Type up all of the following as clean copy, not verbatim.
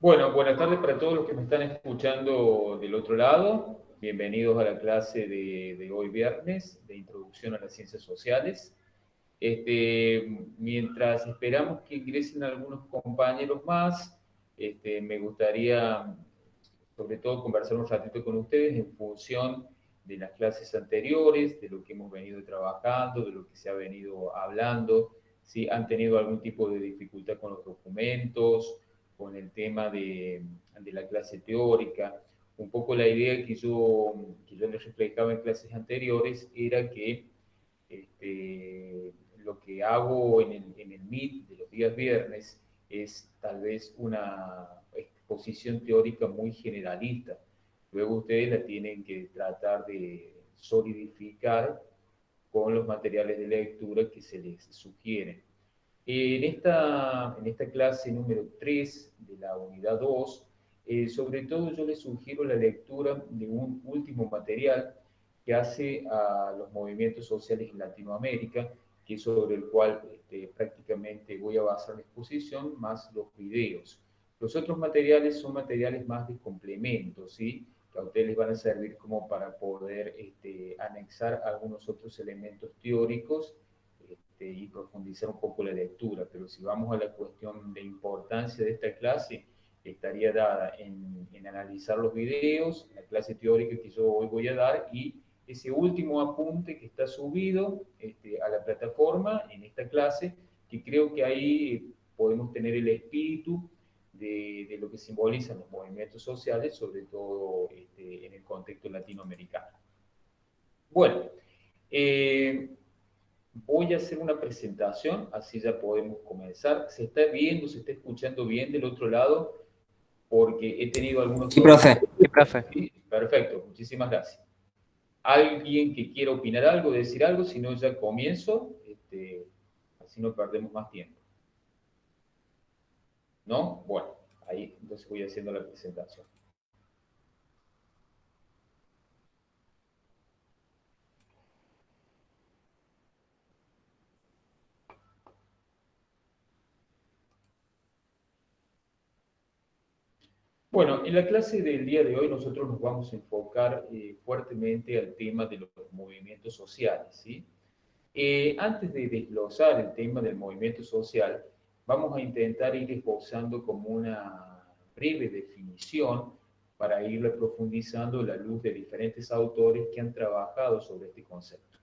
Bueno, buenas tardes para todos los que me están escuchando del otro lado. Bienvenidos a la clase de hoy viernes de Introducción a las Ciencias Sociales. Mientras esperamos que ingresen algunos compañeros más, me gustaría sobre todo conversar un ratito con ustedes en función de las clases anteriores, de lo que hemos venido trabajando, de lo que se ha venido hablando, si han tenido algún tipo de dificultad con los documentos, con el tema de la clase teórica. Un poco la idea que yo les reflejaba en clases anteriores era que lo que hago en el Meet de los días viernes es tal vez una exposición teórica muy generalista. Luego ustedes la tienen que tratar de solidificar con los materiales de lectura que se les sugieren. En esta clase número 3 de la unidad 2, sobre todo yo les sugiero la lectura de un último material que hace a los movimientos sociales en Latinoamérica, que es sobre el cual prácticamente voy a basar la exposición, más los videos. Los otros materiales son materiales más de complemento, ¿sí? Que a ustedes les van a servir como para poder anexar algunos otros elementos teóricos y profundizar un poco la lectura, pero si vamos a la cuestión de importancia de esta clase, estaría dada en analizar los videos, la clase teórica que yo hoy voy a dar y ese último apunte que está subido a la plataforma en esta clase, que creo que ahí podemos tener el espíritu de lo que simbolizan los movimientos sociales, sobre todo en el contexto latinoamericano. Bueno, eh, voy a hacer una presentación, así ya podemos comenzar. ¿Se está viendo, se está escuchando bien del otro lado? Porque he tenido algunos Sí, problemas. profe. Sí, profe. ¿Sí? Perfecto, muchísimas gracias. ¿Alguien que quiera opinar algo, decir algo? Si no, ya comienzo, así no perdemos más tiempo. ¿No? Bueno, ahí entonces voy haciendo la presentación. Bueno, en la clase del día de hoy nosotros nos vamos a enfocar fuertemente al tema de los movimientos sociales, ¿sí? Antes de desglosar el tema del movimiento social, vamos a intentar ir esbozando como una breve definición para irle profundizando a la luz de diferentes autores que han trabajado sobre este concepto.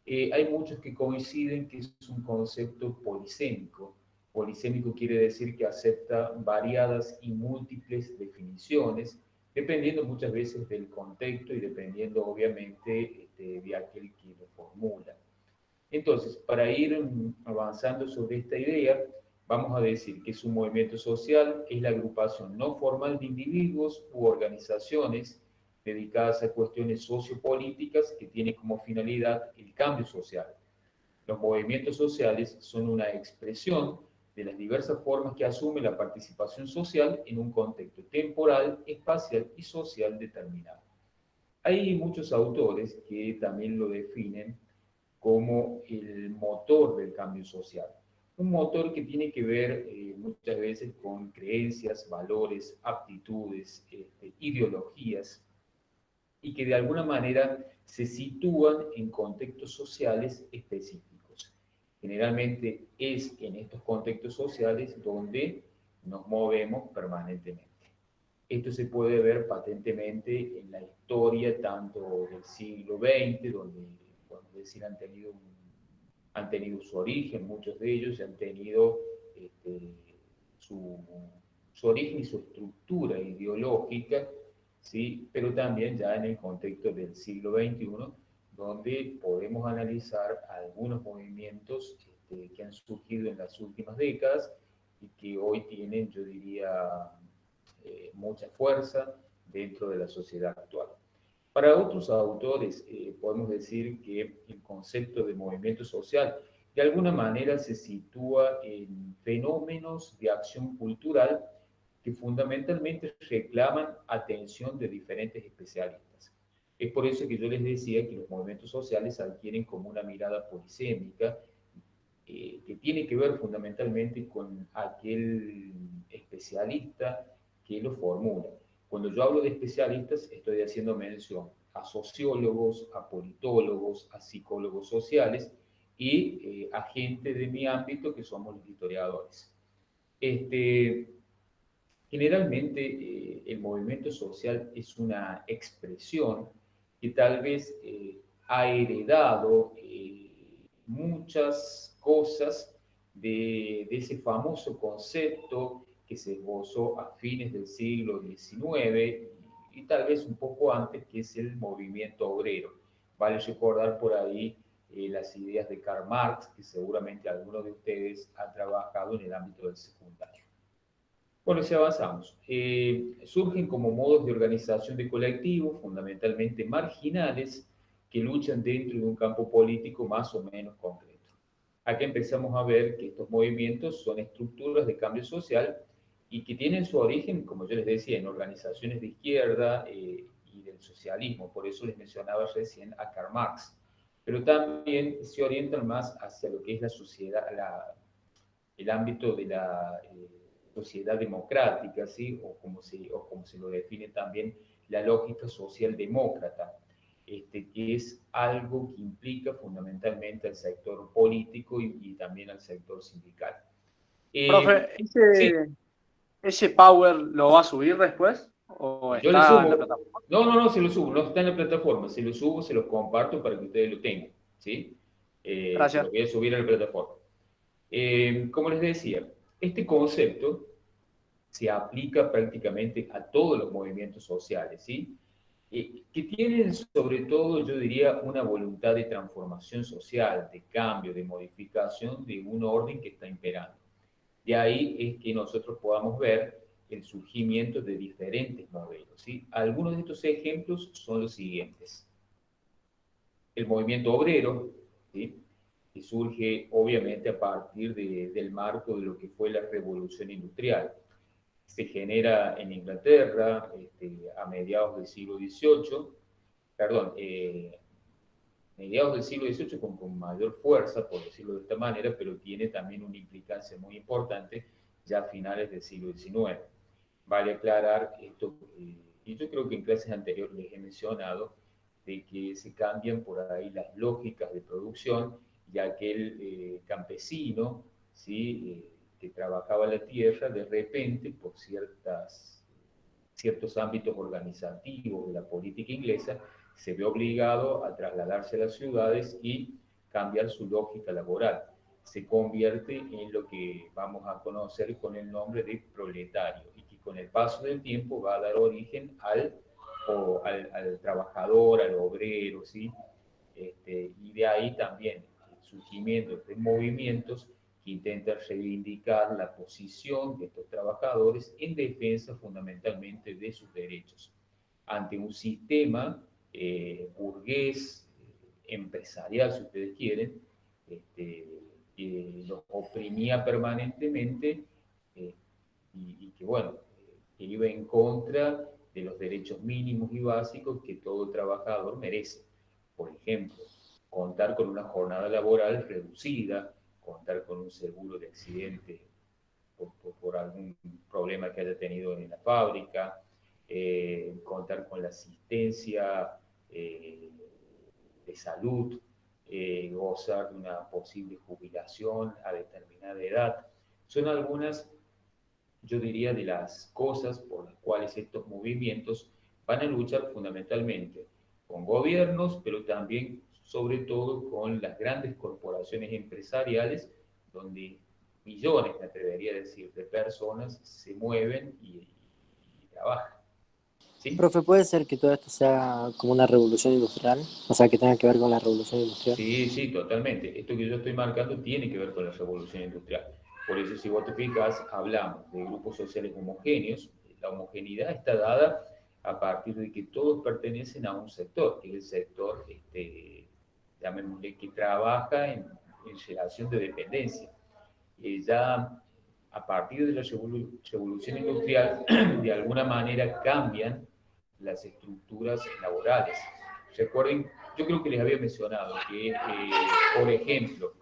Hay muchos que coinciden que es un concepto polisémico. Polisémico quiere decir que acepta variadas y múltiples definiciones, dependiendo muchas veces del contexto y dependiendo obviamente de aquel que lo formula. Entonces, para ir avanzando sobre esta idea, vamos a decir que es un movimiento social, es la agrupación no formal de individuos u organizaciones dedicadas a cuestiones sociopolíticas que tiene como finalidad el cambio social. Los movimientos sociales son una expresión de las diversas formas que asume la participación social en un contexto temporal, espacial y social determinado. Hay muchos autores que también lo definen como el motor del cambio social. Un motor que tiene que ver muchas veces con creencias, valores, aptitudes, ideologías, y que de alguna manera se sitúan en contextos sociales específicos. Generalmente es en estos contextos sociales donde nos movemos permanentemente. Esto se puede ver patentemente en la historia tanto del siglo XX, donde, podemos decir, han tenido su origen, muchos de ellos han tenido este, su, su origen y su estructura ideológica, ¿sí? Pero también ya en el contexto del siglo XXI, donde podemos analizar algunos movimientos que han surgido en las últimas décadas y que hoy tienen, yo diría, mucha fuerza dentro de la sociedad actual. Para otros autores, podemos decir que el concepto de movimiento social de alguna manera se sitúa en fenómenos de acción cultural que fundamentalmente reclaman atención de diferentes especialistas. Es por eso que yo les decía que los movimientos sociales adquieren como una mirada polisémica que tiene que ver fundamentalmente con aquel especialista que lo formulan. Cuando yo hablo de especialistas, estoy haciendo mención a sociólogos, a politólogos, a psicólogos sociales y a gente de mi ámbito que somos los historiadores. Este, Generalmente el movimiento social es una expresión que tal vez ha heredado muchas cosas de ese famoso concepto que se esbozó a fines del siglo XIX y tal vez un poco antes, que es el movimiento obrero. Vale recordar por ahí las ideas de Karl Marx, que seguramente algunos de ustedes han trabajado en el ámbito del secundario. Bueno, si avanzamos, surgen como modos de organización de colectivos, fundamentalmente marginales, que luchan dentro de un campo político más o menos concreto. Aquí empezamos a ver que estos movimientos son estructuras de cambio social y que tienen su origen, como yo les decía, en organizaciones de izquierda y del socialismo. Por eso les mencionaba recién a Karl Marx. Pero también se orientan más hacia lo que es la sociedad, el ámbito de la sociedad democrática, ¿sí? O como se lo define también la lógica socialdemócrata, que es algo que implica fundamentalmente al sector político y también al sector sindical. Profe, Sí, ¿ese Power lo va a subir después? ¿O yo le está en la subo. plataforma? No, se lo subo, no está en la plataforma, se lo subo, se los comparto para que ustedes lo tengan, ¿sí? Se lo Gracias. voy a subir a la plataforma. Como les decía, este concepto se aplica prácticamente a todos los movimientos sociales, ¿sí? Que tienen sobre todo, yo diría, una voluntad de transformación social, de cambio, de modificación de un orden que está imperando. De ahí es que nosotros podamos ver el surgimiento de diferentes modelos, ¿sí? Algunos de estos ejemplos son los siguientes. El movimiento obrero, ¿sí? Que surge obviamente a partir del marco de lo que fue la revolución industrial. Se genera en Inglaterra a mediados del siglo XVIII, perdón, mediados del siglo XVIII con mayor fuerza, por decirlo de esta manera, pero tiene también una implicancia muy importante ya a finales del siglo XIX. Vale aclarar esto, y yo creo que en clases anteriores les he mencionado, de que se cambian por ahí las lógicas de producción, y aquel campesino, ¿sí? Que trabajaba la tierra, de repente, por ciertos ámbitos organizativos de la política inglesa, se ve obligado a trasladarse a las ciudades y cambiar su lógica laboral. Se convierte en lo que vamos a conocer con el nombre de proletario y que con el paso del tiempo va a dar origen al trabajador, al obrero, ¿sí? Y de ahí también el surgimiento de movimientos que intentan reivindicar la posición de estos trabajadores en defensa fundamentalmente de sus derechos ante un sistema burgués, empresarial, si ustedes quieren, que los oprimía permanentemente eh, que, bueno, que iba en contra de los derechos mínimos y básicos que todo trabajador merece. Por ejemplo, contar con una jornada laboral reducida, contar con un seguro de accidente por algún problema que haya tenido en la fábrica, contar con la asistencia de salud, gozar de una posible jubilación a determinada edad. Son algunas, yo diría, de las cosas por las cuales estos movimientos van a luchar fundamentalmente con gobiernos, pero también, sobre todo, con las grandes corporaciones empresariales, donde millones, me atrevería a decir, de personas se mueven y trabajan. ¿Sí? Profe, ¿puede ser que todo esto sea como una revolución industrial? O sea, que tenga que ver con la revolución industrial. Sí, sí, totalmente. Esto que yo estoy marcando tiene que ver con la revolución industrial. Por eso, si vos te fijas, hablamos de grupos sociales homogéneos. La homogeneidad está dada a partir de que todos pertenecen a un sector, que es el sector, llamémosle, que trabaja en relación de dependencia. Ya a partir de la revolución industrial, de alguna manera cambian las estructuras laborales. Recuerden, yo creo que les había mencionado que, por ejemplo,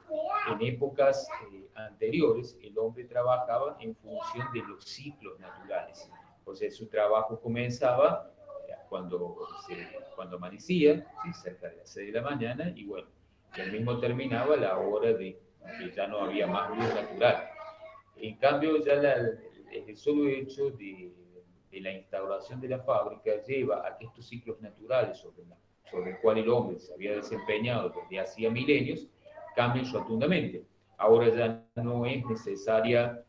en épocas anteriores el hombre trabajaba en función de los ciclos naturales. O sea, su trabajo comenzaba cuando amanecía, ¿sí? Cerca de las 6 de la mañana, y bueno, y el mismo terminaba a la hora de que ya no había más luz natural. En cambio, ya el solo hecho de la instauración de la fábrica lleva a que estos ciclos naturales sobre el cual el hombre se había desempeñado desde hacía milenios cambien rotundamente. Ahora ya no es necesaria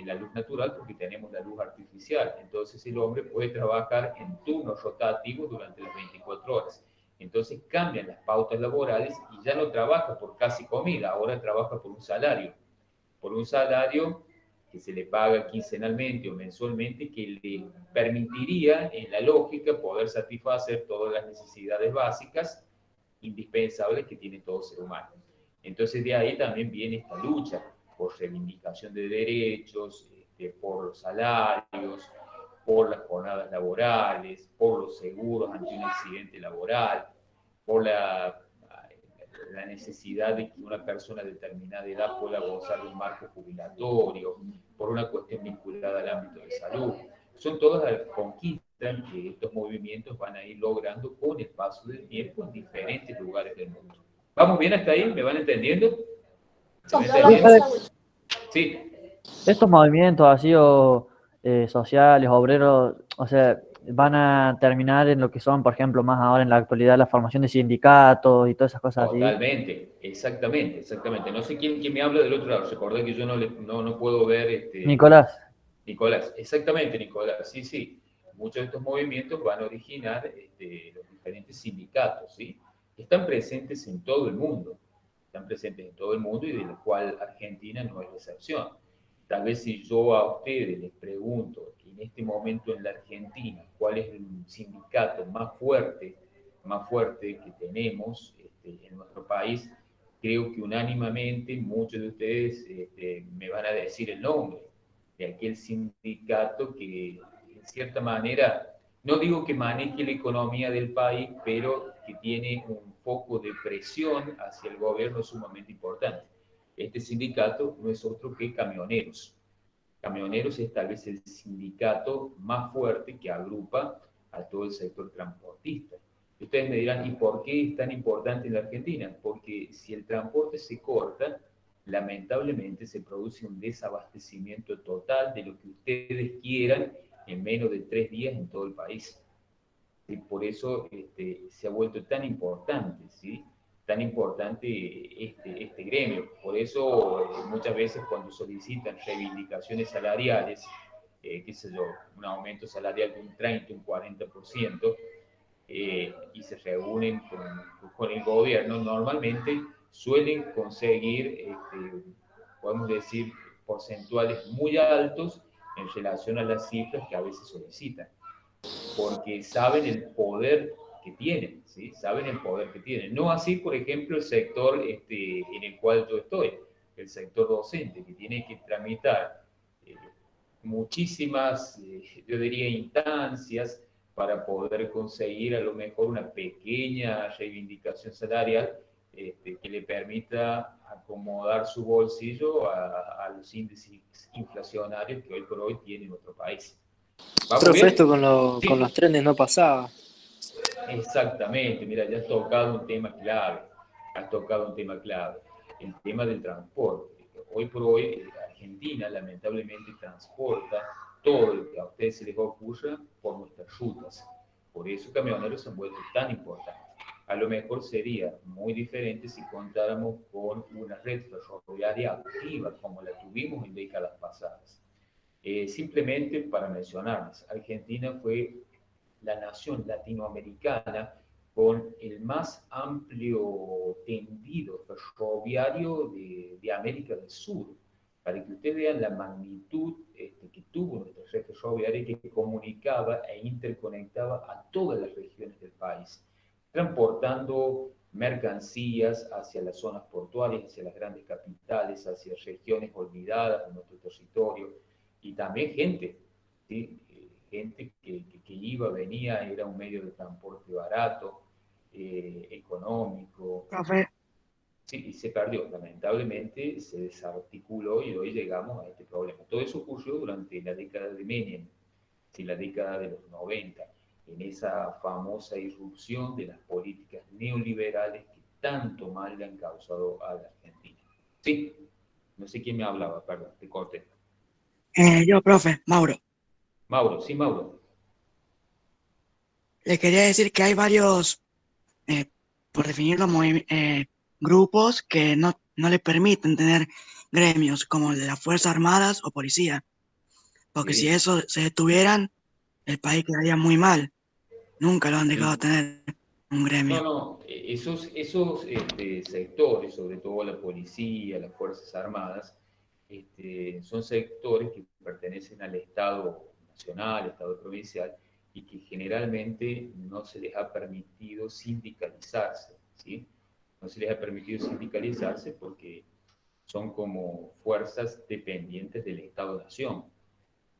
la luz natural porque tenemos la luz artificial. Entonces el hombre puede trabajar en turnos rotativos durante las 24 horas. Entonces cambian las pautas laborales y ya no trabaja por casi comida, ahora trabaja por un salario que se le paga quincenalmente o mensualmente, que le permitiría, en la lógica, poder satisfacer todas las necesidades básicas indispensables que tiene todo ser humano. Entonces de ahí también viene esta lucha por reivindicación de derechos, por los salarios, por las jornadas laborales, por los seguros ante un accidente laboral, por la necesidad de que una persona de determinada edad pueda gozar de un marco jubilatorio, por una cuestión vinculada al ámbito de salud. Son todas las conquistas que estos movimientos van a ir logrando con el paso del tiempo en diferentes lugares del mundo. ¿Vamos bien hasta ahí? ¿Me van entendiendo? ¿Se me entendiendo? Sí. Estos movimientos así sociales, obreros, o sea, van a terminar en lo que son, por ejemplo, más ahora en la actualidad, la formación de sindicatos y todas esas cosas así. Totalmente, exactamente. No sé quién me habla del otro lado. Recordé que yo no puedo ver. Nicolás. Nicolás, exactamente, Nicolás. Sí. Muchos de estos movimientos van a originar los diferentes sindicatos, ¿sí? Están presentes en todo el mundo. Están presentes en todo el mundo y de lo cual Argentina no es la excepción. Tal vez si yo a ustedes les pregunto que en este momento en la Argentina, ¿cuál es el sindicato más fuerte que tenemos en nuestro país? Creo que unánimemente muchos de ustedes me van a decir el nombre de aquel sindicato que en cierta manera, no digo que maneje la economía del país, pero que tiene un foco de presión hacia el gobierno sumamente importante. Este sindicato no es otro que Camioneros. Camioneros es tal vez el sindicato más fuerte que agrupa a todo el sector transportista. Y ustedes me dirán, ¿y por qué es tan importante en la Argentina? Porque si el transporte se corta, lamentablemente se produce un desabastecimiento total de lo que ustedes quieran en menos de 3 días en todo el país. Y por eso se ha vuelto tan importante, ¿sí? Tan importante este gremio. Por eso muchas veces cuando solicitan reivindicaciones salariales, qué sé yo, un aumento salarial de un 30, un 40%, y se reúnen con el gobierno, normalmente suelen conseguir, podemos decir, porcentuales muy altos en relación a las cifras que a veces solicitan, porque saben el poder que tienen, ¿sí? Saben el poder que tienen. No así, por ejemplo, el sector en el cual yo estoy, el sector docente, que tiene que tramitar muchísimas, yo diría, instancias para poder conseguir a lo mejor una pequeña reivindicación salarial que le permita acomodar su bolsillo a los índices inflacionarios que hoy por hoy tiene nuestro país. ¿Vamos Profe, bien? esto Sí. con los trenes no pasaba. Exactamente, mira, ya has tocado un tema clave, el tema del transporte. Hoy por hoy, Argentina lamentablemente transporta todo lo que a ustedes se les ocurra por nuestras rutas. Por eso Camioneros se han vuelto tan importantes. A lo mejor sería muy diferente si contáramos con una red ferroviaria activa como la tuvimos en décadas pasadas. Simplemente para mencionarles, Argentina fue la nación latinoamericana con el más amplio tendido ferroviario de América del Sur, para que ustedes vean la magnitud que tuvo nuestra red ferroviaria que comunicaba e interconectaba a todas las regiones del país, transportando mercancías hacia las zonas portuarias, hacia las grandes capitales, hacia regiones olvidadas de nuestro territorio, y también gente, ¿sí? Gente que iba, venía, era un medio de transporte barato, económico. Profe, Sí, y se perdió, lamentablemente se desarticuló y hoy llegamos a este problema. Todo eso ocurrió durante la década de Menem. ¿sí? La década de los 90, en esa famosa irrupción de las políticas neoliberales que tanto mal le han causado a la Argentina. Sí, no sé quién me hablaba, perdón, te corté. Yo, profe, Mauro, Mauro, sí, Mauro. le quería decir que hay varios, eh, por definirlo, grupos que no le permiten tener gremios, como el de las Fuerzas Armadas o Policía, porque si Sí, eso se detuvieran, el país quedaría muy mal. Nunca lo han dejado sí. tener un No, gremio. no, esos sectores, sobre todo la policía, las Fuerzas Armadas, son sectores que pertenecen al Estado nacional, Estado provincial, y que generalmente no se les ha permitido sindicalizarse, ¿sí? No se les ha permitido sindicalizarse porque son como fuerzas dependientes del Estado-Nación.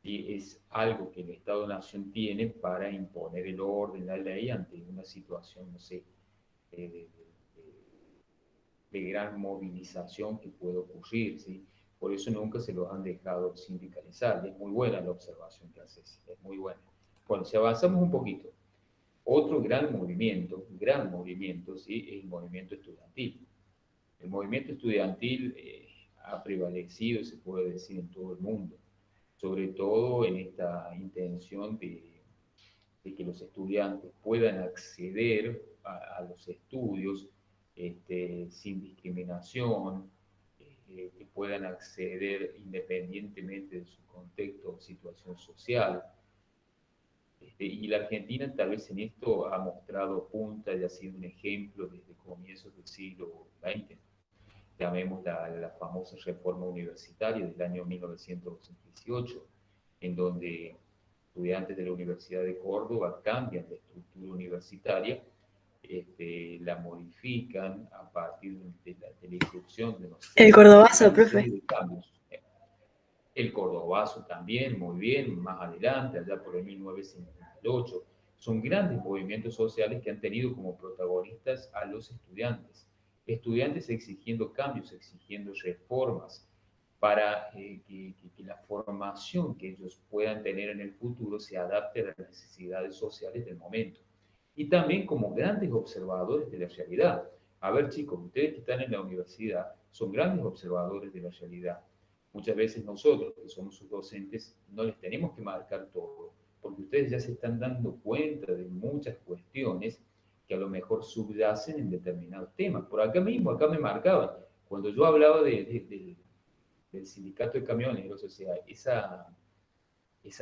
Y es algo que el Estado-Nación tiene para imponer el orden, la ley ante una situación, no sé, de, de gran movilización que puede ocurrir, ¿sí? Por eso nunca se los han dejado sindicalizar. Y es muy buena la observación que haces, es muy buena. Bueno, si avanzamos un poquito, otro gran movimiento, ¿sí? Es el movimiento estudiantil. El movimiento estudiantil ha prevalecido, se puede decir, en todo el mundo, sobre todo en esta intención de que los estudiantes puedan acceder a los estudios sin discriminación, que puedan acceder independientemente de su contexto o situación social. Y la Argentina tal vez en esto ha mostrado punta y ha sido un ejemplo desde comienzos del siglo XX. Llamemos la famosa reforma universitaria del año 1918, en donde estudiantes de la Universidad de Córdoba cambian la estructura universitaria, la modifican a partir de la instrucción de los El Cordobazo, profe. serie de cambios. El Cordobazo también, muy bien, más adelante, allá por el 1958. Son grandes movimientos sociales que han tenido como protagonistas a los estudiantes. Estudiantes exigiendo cambios, exigiendo reformas para que la formación que ellos puedan tener en el futuro se adapte a las necesidades sociales del momento. Y también como grandes observadores de la realidad. A ver, chicos, ustedes que están en la universidad son grandes observadores de la realidad. Muchas veces nosotros, que somos sus docentes, no les tenemos que marcar todo, porque ustedes ya se están dando cuenta de muchas cuestiones que a lo mejor subyacen en determinados temas. Por acá mismo, acá me marcaban, cuando yo hablaba del sindicato de camioneros, o sea, esa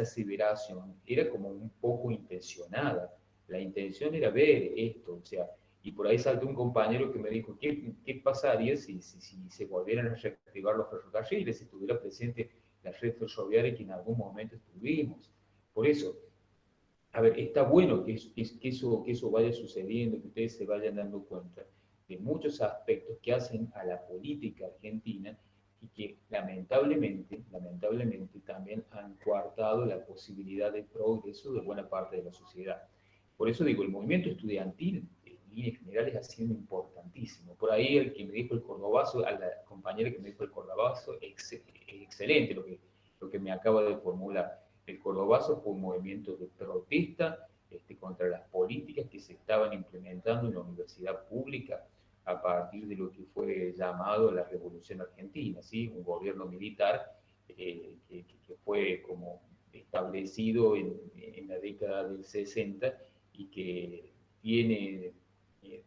aseveración era como un poco intencionada. La intención era ver esto, o sea, y por ahí saltó un compañero que me dijo, ¿qué pasaría si se volvieran a reactivar los ferrocarriles, si estuviera presente la red ferroviaria que en algún momento estuvimos? Por eso, a ver, está bueno que eso vaya sucediendo, que ustedes se vayan dando cuenta de muchos aspectos que hacen a la política argentina y que lamentablemente también han coartado la posibilidad de progreso de buena parte de la sociedad. Por eso digo, el movimiento estudiantil en líneas generales ha sido importantísimo. Por ahí el que me dijo el cordobazo, a la compañera que me dijo el cordobazo, excelente lo que me acaba de formular. El cordobazo fue un movimiento de protesta contra las políticas que se estaban implementando en la universidad pública a partir de lo que fue llamado la Revolución Argentina, ¿sí? Un gobierno militar que fue como establecido en la década del 60 y que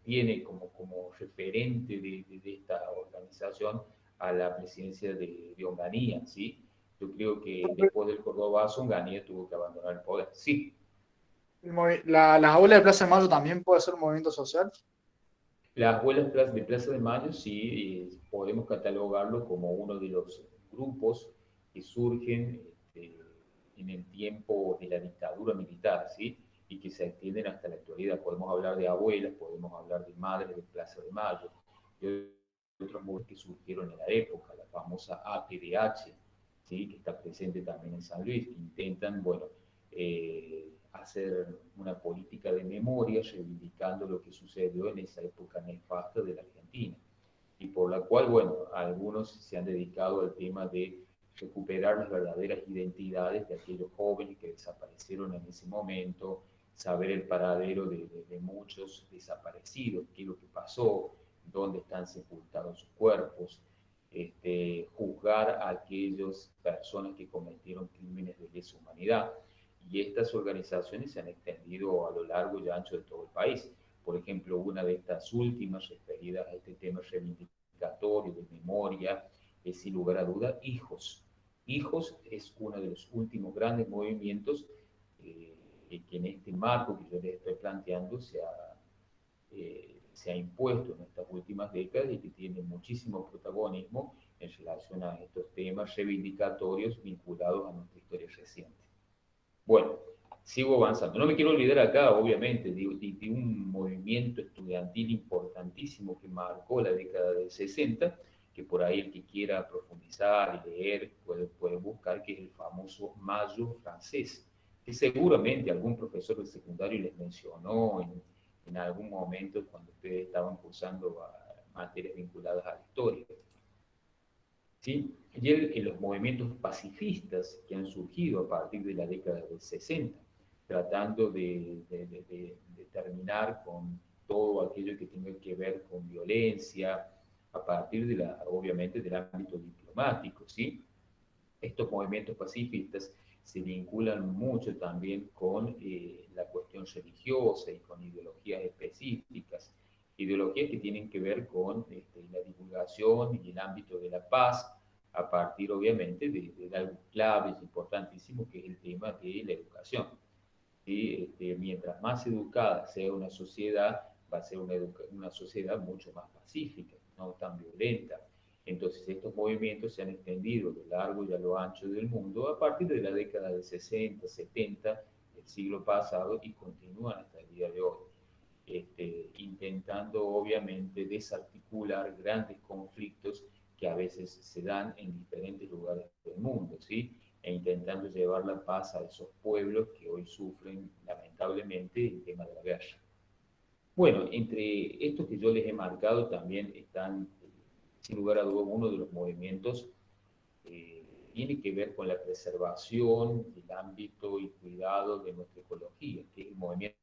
tiene como referente de esta organización a la presidencia de Onganía, ¿sí? Yo creo que después del Cordobazo, Onganía tuvo que abandonar el poder. Sí, Las aulas de Plaza de Mayo también puede ser un movimiento social. las abuelas de Plaza de Mayo sí podemos catalogarlo como uno de los grupos que surgen en el tiempo de la dictadura militar, ¿sí? Y que se extienden hasta la actualidad. Podemos hablar de abuelas, podemos hablar de madres de Plaza de Mayo, de otros movimientos que surgieron en la época, la famosa APDH, ¿sí? Que está presente también en San Luis, que intentan, bueno, hacer una política de memoria reivindicando lo que sucedió en esa época nefasta de la Argentina y por la cual, bueno, algunos se han dedicado al tema de recuperar las verdaderas identidades de aquellos jóvenes que desaparecieron en ese momento, saber el paradero de muchos desaparecidos, qué es lo que pasó, dónde están sepultados sus cuerpos, juzgar a aquellas personas que cometieron crímenes de lesa humanidad. Y estas organizaciones se han extendido a lo largo y ancho de todo el país. Por ejemplo, una de estas últimas referidas a este tema reivindicatorio de memoria es, sin lugar a duda, Hijos. Hijos es uno de los últimos grandes movimientos que en este marco que yo les estoy planteando se ha impuesto en estas últimas décadas y que tiene muchísimo protagonismo en relación a estos temas reivindicatorios vinculados a nuestra historia reciente. Bueno, sigo avanzando. No me quiero olvidar acá, obviamente, de un movimiento estudiantil importantísimo que marcó la década del 60, que por ahí el que quiera profundizar y leer puede buscar, que es el famoso Mayo francés, que seguramente algún profesor de secundario les mencionó en algún momento cuando ustedes estaban cursando materias vinculadas a la historia. ¿Sí? Y los movimientos pacifistas que han surgido a partir de la década del 60, tratando de terminar con todo aquello que tenga que ver con violencia, a partir obviamente del ámbito diplomático, ¿sí? Estos movimientos pacifistas se vinculan mucho también con la cuestión religiosa y con ideologías específicas, ideologías que tienen que ver con la divulgación y el ámbito de la paz, a partir obviamente de algo clave y importantísimo que es el tema de la educación. ¿Sí? Mientras más educada sea una sociedad, va a ser una sociedad mucho más pacífica, no tan violenta. Entonces estos movimientos se han extendido a lo largo y a lo ancho del mundo a partir de la década del 60, 70 del siglo pasado y continúan hasta el día de hoy, intentando obviamente desarticular grandes conflictos que a veces se dan en diferentes lugares del mundo, ¿sí? E intentando llevar la paz a esos pueblos que hoy sufren lamentablemente el tema de la guerra. Bueno, entre estos que yo les he marcado también están, sin lugar a dudas, uno de los movimientos tiene que ver con la preservación del ámbito y cuidado de nuestra ecología, que es el movimiento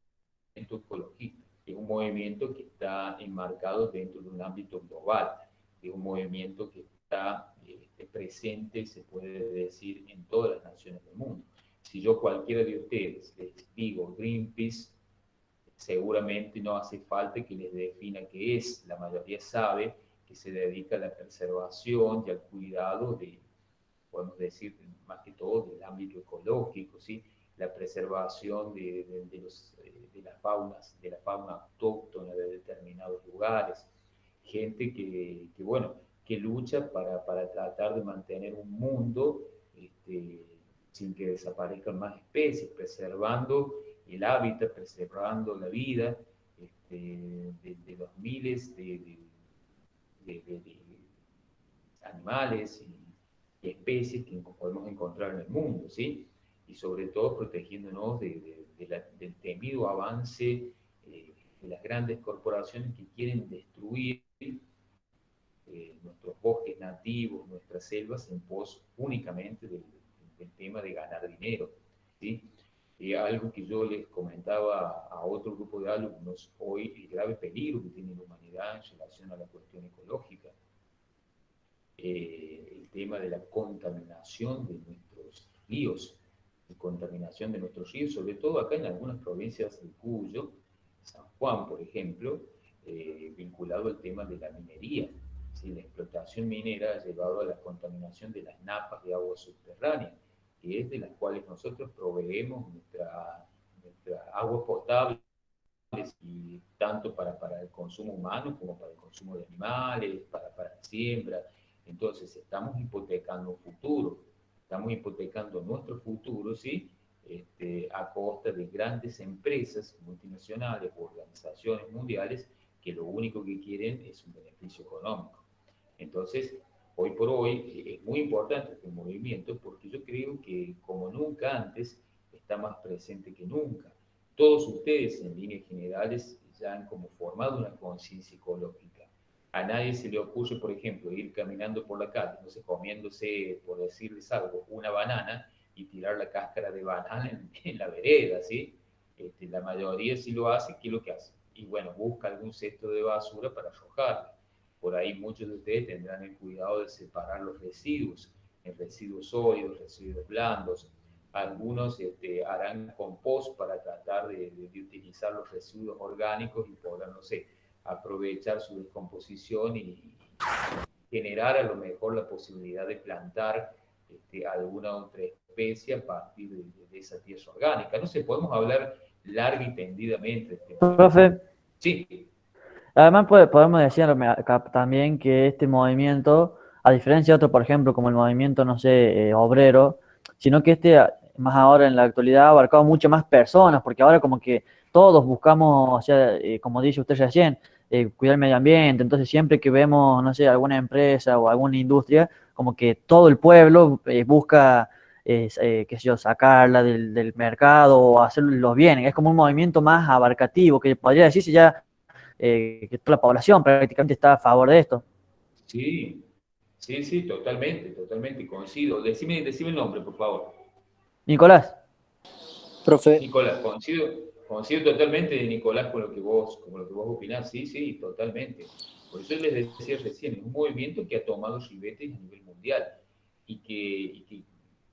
ecologista. Es un movimiento que está enmarcado dentro de un ámbito global, es un movimiento que está presente, se puede decir, en todas las naciones del mundo. Si yo cualquiera de ustedes les digo Greenpeace, seguramente no hace falta que les defina qué es. La mayoría sabe que se dedica a la preservación y al cuidado de, podemos decir, más que todo del ámbito ecológico, ¿sí? La preservación de la fauna autóctona de determinados lugares, gente bueno, que lucha para tratar de mantener un mundo sin que desaparezcan más especies, preservando el hábitat, preservando la vida de los miles de animales y especies que podemos encontrar en el mundo, ¿sí? Y sobre todo protegiéndonos del temido avance de las grandes corporaciones que quieren destruir nuestros bosques nativos, nuestras selvas, en pos únicamente del tema de ganar dinero, ¿sí? Algo que yo les comentaba a otro grupo de alumnos, hoy el grave peligro que tiene la humanidad en relación a la cuestión ecológica, el tema de la contaminación de nuestros ríos, la contaminación de nuestros ríos, sobre todo acá en algunas provincias de Cuyo, San Juan, por ejemplo, vinculado al tema de la minería. ¿Sí? La explotación minera ha llevado a la contaminación de las napas de agua subterránea, que es de las cuales nosotros proveemos nuestra agua potable, y tanto para el consumo humano como para el consumo de animales, para la siembra. Entonces estamos hipotecando un futuro, estamos hipotecando nuestro futuro, ¿sí? A costa de grandes empresas multinacionales o organizaciones mundiales que lo único que quieren es un beneficio económico. Entonces, hoy por hoy es muy importante este movimiento porque yo creo que como nunca antes está más presente que nunca. Todos ustedes en líneas generales ya han como formado una conciencia ecológica. A nadie se le ocurre, por ejemplo, ir caminando por la calle, no sé, comiéndose, por decirles algo, una banana y tirar la cáscara de banana en la vereda, ¿sí? La mayoría sí lo hace, ¿qué es lo que hace? Y bueno, busca algún cesto de basura para arrojarla. Por ahí muchos de ustedes tendrán el cuidado de separar los residuos, en residuos sólidos, residuos blandos. Algunos harán compost para tratar de utilizar los residuos orgánicos y poder, no sé, aprovechar su descomposición y generar a lo mejor la posibilidad de plantar alguna otra especie a partir de esa tierra orgánica. No sé, podemos hablar larga y tendidamente de este movimiento. Profe, Sí, además podemos decir acá también que este movimiento, a diferencia de otro, por ejemplo, como el movimiento, no sé, obrero, sino que más ahora en la actualidad, ha abarcado mucho más personas, porque ahora como que todos buscamos, o sea, como dice usted recién, cuidar el medio ambiente, entonces siempre que vemos, no sé, alguna empresa o alguna industria, como que todo el pueblo busca, qué sé yo, sacarla del mercado o hacer los bienes, es como un movimiento más abarcativo, que podría decirse ya que toda la población prácticamente está a favor de esto. sí, sí, sí, totalmente, totalmente, coincido. Decime el nombre, por favor. Nicolás, Profe, Nicolás, coincido totalmente, Nicolás, con lo que vos opinás. Sí, sí, totalmente. Por eso les decía recién, es un movimiento que ha tomado ribetes a nivel mundial y que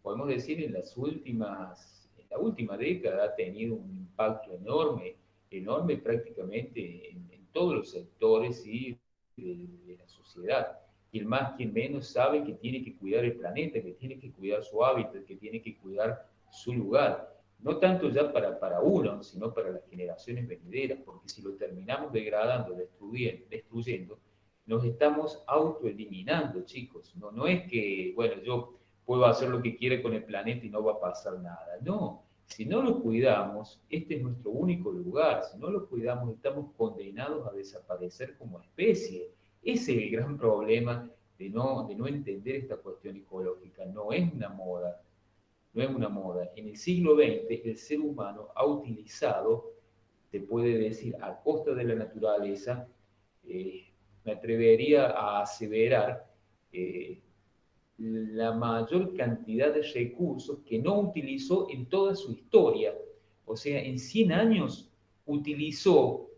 podemos decir en la última década ha tenido un impacto enorme, enorme prácticamente en todos los sectores, ¿sí? de la sociedad. Quien más, quien menos sabe que tiene que cuidar el planeta, que tiene que cuidar su hábitat, que tiene que cuidar su lugar. No tanto ya para uno, sino para las generaciones venideras, porque si lo terminamos degradando, destruyendo, nos estamos autoeliminando, chicos. No, no es que, bueno, yo puedo hacer lo que quiera con el planeta y no va a pasar nada. No, si no lo cuidamos, este es nuestro único lugar. Si no lo cuidamos, estamos condenados a desaparecer como especie. Ese es el gran problema de no entender esta cuestión ecológica. No es una moda, no es una moda. En el siglo XX el ser humano ha utilizado, se puede decir, a costa de la naturaleza, eh, me atrevería a aseverar, eh, la mayor cantidad de recursos que no utilizó en toda su historia. O sea, en 100 años utilizó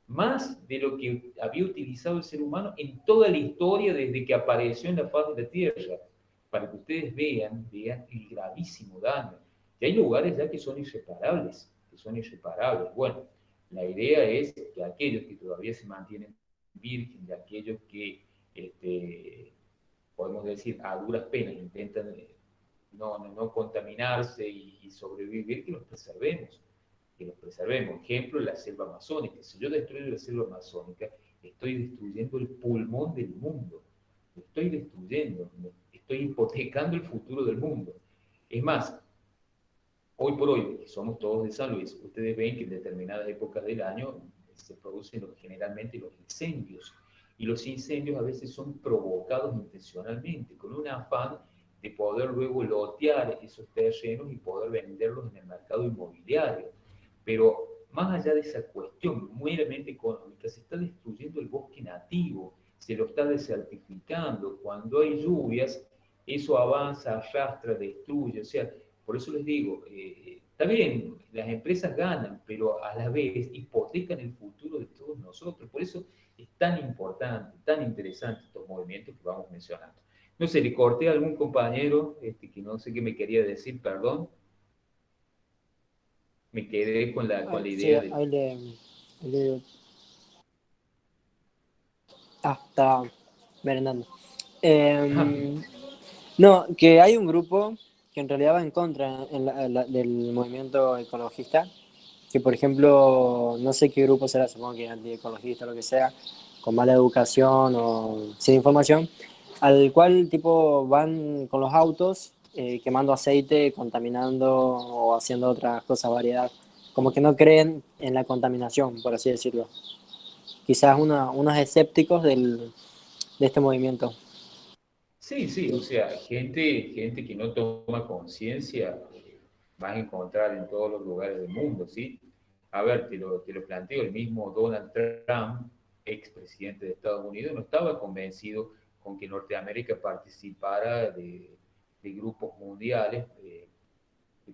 más de lo que había utilizado el ser humano en toda la historia desde que apareció en la faz de la Tierra, para que ustedes vean el gravísimo daño. Y hay lugares ya que son irreparables, que son irreparables. Bueno, la idea es que aquellos que todavía se mantienen virgen, de aquellos que podemos decir, a duras penas intentan no contaminarse y sobrevivir, que los preservemos. Que los preservemos. Ejemplo, la selva amazónica. Si yo destruyo la selva amazónica, estoy destruyendo el pulmón del mundo. Lo estoy destruyendo. Estoy hipotecando el futuro del mundo. Es más, hoy por hoy, que somos todos de San Luis, ustedes ven que en determinadas épocas del año se producen generalmente los incendios. Y los incendios a veces son provocados intencionalmente, con un afán de poder luego lotear esos terrenos y poder venderlos en el mercado inmobiliario. Pero más allá de esa cuestión meramente económica, se está destruyendo el bosque nativo, se lo está desertificando. Cuando hay lluvias, eso avanza, arrastra, destruye. O sea, por eso les digo, está bien, las empresas ganan, pero a la vez hipotecan el futuro de todos nosotros. Por eso es tan importante, tan interesante estos movimientos que vamos mencionando. No sé, le corté a algún compañero que no sé qué me quería decir, perdón. Me quedé con la sí, idea de... estaba merendando. No, que hay un grupo que en realidad va en contra del movimiento ecologista, que por ejemplo, no sé qué grupo será, supongo que antiecologista o lo que sea, con mala educación o sin información, al cual tipo van con los autos quemando aceite, contaminando o haciendo otras cosas variedad, como que no creen en la contaminación, por así decirlo. Quizás unos escépticos de este movimiento. Sí, sí, o sea, gente que no toma conciencia, vas a encontrar en todos los lugares del mundo, ¿sí? A ver, te lo planteo, el mismo Donald Trump expresidente de Estados Unidos, no estaba convencido con que Norteamérica participara de grupos mundiales que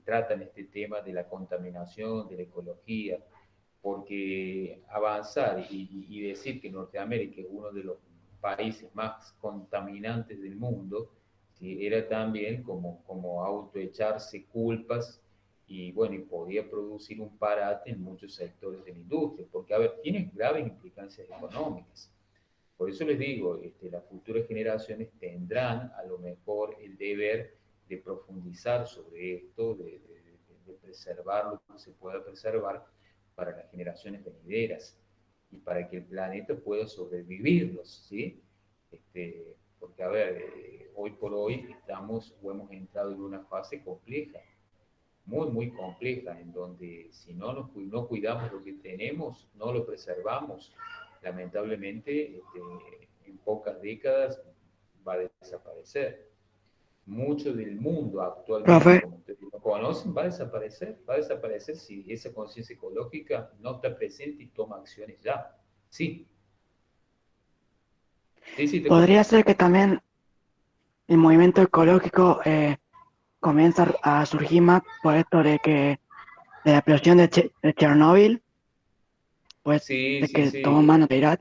tratan este tema de la contaminación, de la ecología, porque avanzar y decir que Norteamérica es uno de los países más contaminantes del mundo, ¿sí? Era también como autoecharse culpas y bueno, y podía producir un parate en muchos sectores de la industria, porque a ver, tiene graves implicancias económicas. Por eso les digo, las futuras generaciones tendrán a lo mejor el deber de profundizar sobre esto, de preservar lo que se pueda preservar para las generaciones venideras y para que el planeta pueda sobrevivirlos, ¿sí? Porque, a ver, hoy por hoy estamos o hemos entrado en una fase compleja, muy, muy compleja, en donde si no cuidamos lo que tenemos, no lo preservamos, lamentablemente en pocas décadas va a desaparecer. Mucho del mundo actualmente, Profe, como ustedes lo conocen, va a desaparecer si esa conciencia ecológica no está presente y toma acciones ya. Sí, sí, sí, te escucho. podría ser que también el movimiento ecológico comienza a surgir más por esto de la explosión de Chernóbil, pues Sí, de sí, que tomó mano sí. de Irak.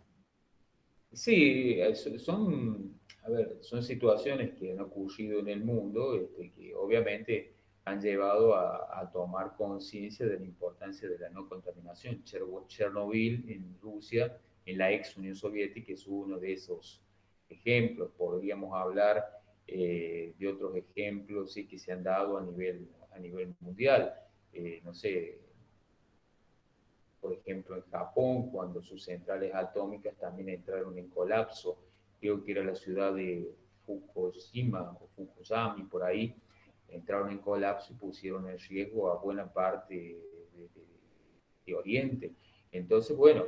Sí, a ver, son situaciones que han ocurrido en el mundo, que obviamente han llevado a tomar conciencia de la importancia de la no contaminación. Chernobyl en Rusia, en la ex Unión Soviética, es uno de esos ejemplos. Podríamos hablar de otros ejemplos sí, que se han dado a nivel mundial. No sé, por ejemplo, en Japón, cuando sus centrales atómicas también entraron en colapso, creo que era la ciudad de Fukushima o Fukushima, por ahí, entraron en colapso y pusieron en riesgo a buena parte de Oriente. Entonces, bueno,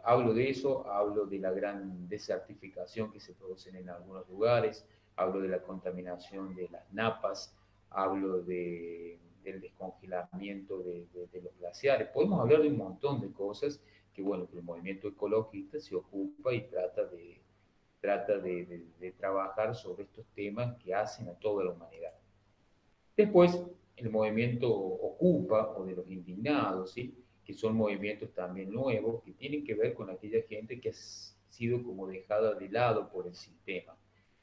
hablo de eso, hablo de la gran desertificación que se produce en algunos lugares, hablo de la contaminación de las napas, hablo del descongelamiento de los glaciares. Podemos hablar de un montón de cosas que, bueno, que el movimiento ecologista se ocupa y trata de trabajar sobre estos temas que hacen a toda la humanidad. Después, el movimiento Ocupa o de los indignados, ¿sí? Que son movimientos también nuevos que tienen que ver con aquella gente que ha sido como dejada de lado por el sistema.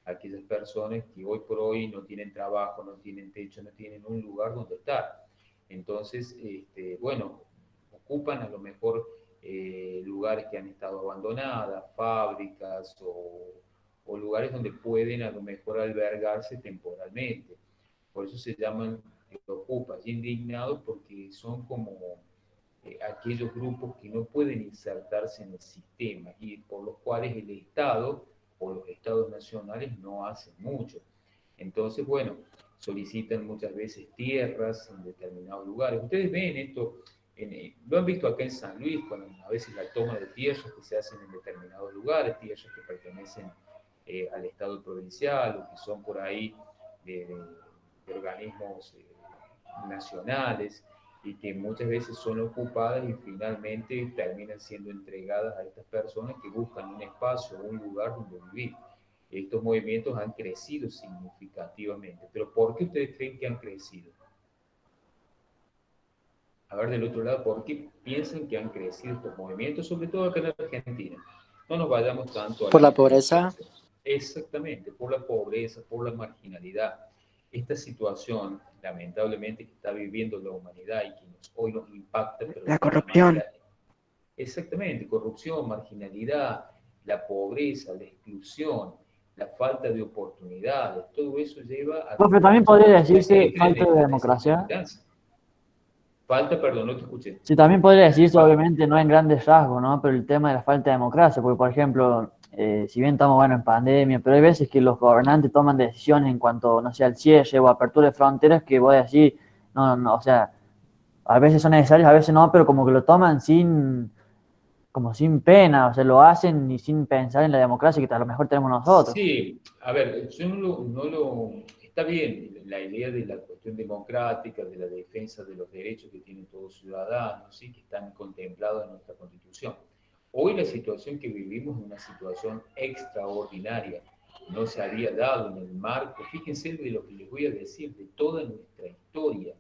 Aquellas personas que hoy por hoy no tienen trabajo, no tienen techo, no tienen un lugar donde estar. Entonces, bueno, ocupan a lo mejor lugares que han estado abandonadas, fábricas o lugares donde pueden a lo mejor albergarse temporalmente. Por eso se llaman ocupas, indignados, porque son como aquellos grupos que no pueden insertarse en el sistema y por los cuales el Estado o los estados nacionales no hacen mucho. Entonces, bueno, solicitan muchas veces tierras en determinados lugares. Ustedes ven esto, lo han visto acá en San Luis, cuando a veces la toma de tierras que se hacen en determinados lugares, tierras que pertenecen al Estado provincial o que son por ahí de organismos nacionales y que muchas veces son ocupadas y finalmente terminan siendo entregadas a estas personas que buscan un espacio o un lugar donde vivir. Estos movimientos han crecido significativamente. Pero ¿por qué ustedes creen que han crecido? A ver, del otro lado, ¿por qué piensan que han crecido estos movimientos, sobre todo acá en Argentina? No nos vayamos tanto a Por la la cuestión pobreza. internacional. Exactamente, por la pobreza, por la marginalidad. Esta situación, lamentablemente, que está viviendo la humanidad y que hoy nos impacta, pero de La una corrupción. manera, exactamente, corrupción, marginalidad, la pobreza, la exclusión, la falta de oportunidades, todo eso lleva a que Profe, también muchas podría personas decirse entren falta de en la democracia. desesperanza. Falta, perdón, no te escuché. Sí, también podría decirse, obviamente, no en grandes rasgos, ¿no? Pero el tema de la falta de democracia, porque, por ejemplo, si bien estamos, bueno, en pandemia, pero hay veces que los gobernantes toman decisiones en cuanto, no sé, al cierre o apertura de fronteras que voy a decir, no, no, o sea, a veces son necesarios, a veces no, pero como que lo toman como sin pena, o sea, lo hacen y sin pensar en la democracia que a lo mejor tenemos nosotros. Sí, a ver, yo está bien la idea de la cuestión democrática, de la defensa de los derechos que tienen todos ciudadanos, ¿sí? Que están contemplados en nuestra Constitución. Hoy la situación que vivimos es una situación extraordinaria. No se había dado en el marco, fíjense de lo que les voy a decir, de toda nuestra historia.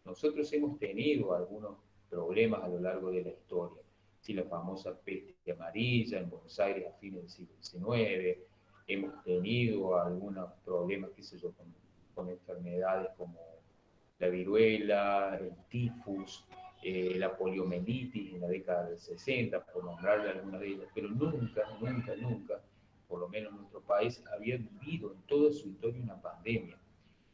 Nosotros hemos tenido algunos problemas a lo largo de la historia. Sí, la famosa peste amarilla en Buenos Aires a fines del siglo XIX. Hemos tenido algunos problemas, qué sé yo, con enfermedades como la viruela, el tifus, la poliomielitis en la década del 60, por nombrarle algunas de ellas, pero nunca, nunca, nunca, por lo menos nuestro país, había vivido en toda su historia una pandemia.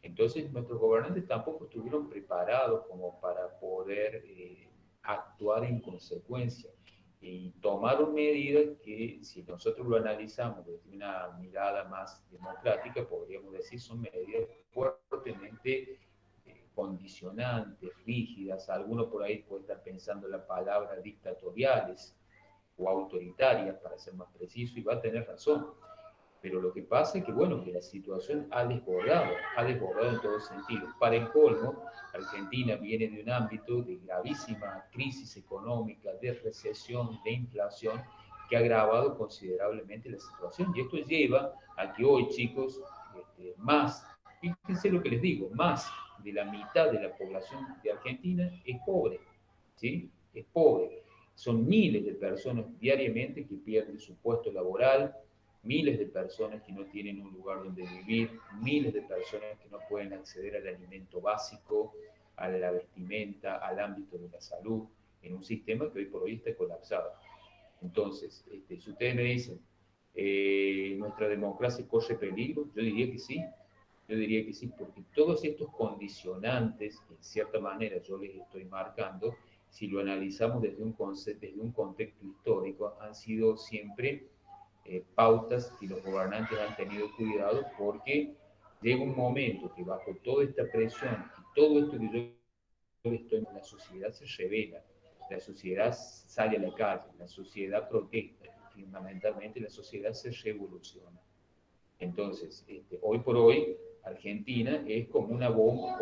Entonces nuestros gobernantes tampoco estuvieron preparados como para poder actuar en consecuencia y tomaron medidas que, si nosotros lo analizamos desde una mirada más democrática, podríamos decir son medidas fuertemente condicionantes, rígidas. Alguno por ahí puede estar pensando la palabra dictatoriales o autoritarias, para ser más preciso, y va a tener razón. Pero lo que pasa es que, bueno, que la situación ha desbordado en todos sentidos. Para el colmo, Argentina viene de un ámbito de gravísima crisis económica, de recesión, de inflación, que ha agravado considerablemente la situación. Y esto lleva a que hoy, chicos, más, fíjense lo que les digo, más de la mitad de la población de Argentina es pobre, ¿sí? Es pobre. Son miles de personas diariamente que pierden su puesto laboral, miles de personas que no tienen un lugar donde vivir, miles de personas que no pueden acceder al alimento básico, a la vestimenta, al ámbito de la salud, en un sistema que hoy por hoy está colapsado. Entonces, si ustedes me dicen, ¿nuestra democracia corre peligro? Yo diría que sí. Yo diría que sí, porque todos estos condicionantes, que en cierta manera yo les estoy marcando, si lo analizamos desde un concepto, desde un contexto histórico, han sido siempre pautas que los gobernantes han tenido cuidado, porque llega un momento que bajo toda esta presión y todo esto que yo estoy, la sociedad se revela, la sociedad sale a la calle, la sociedad protesta, fundamentalmente la sociedad se revoluciona. Entonces, hoy por hoy, Argentina es como una bomba,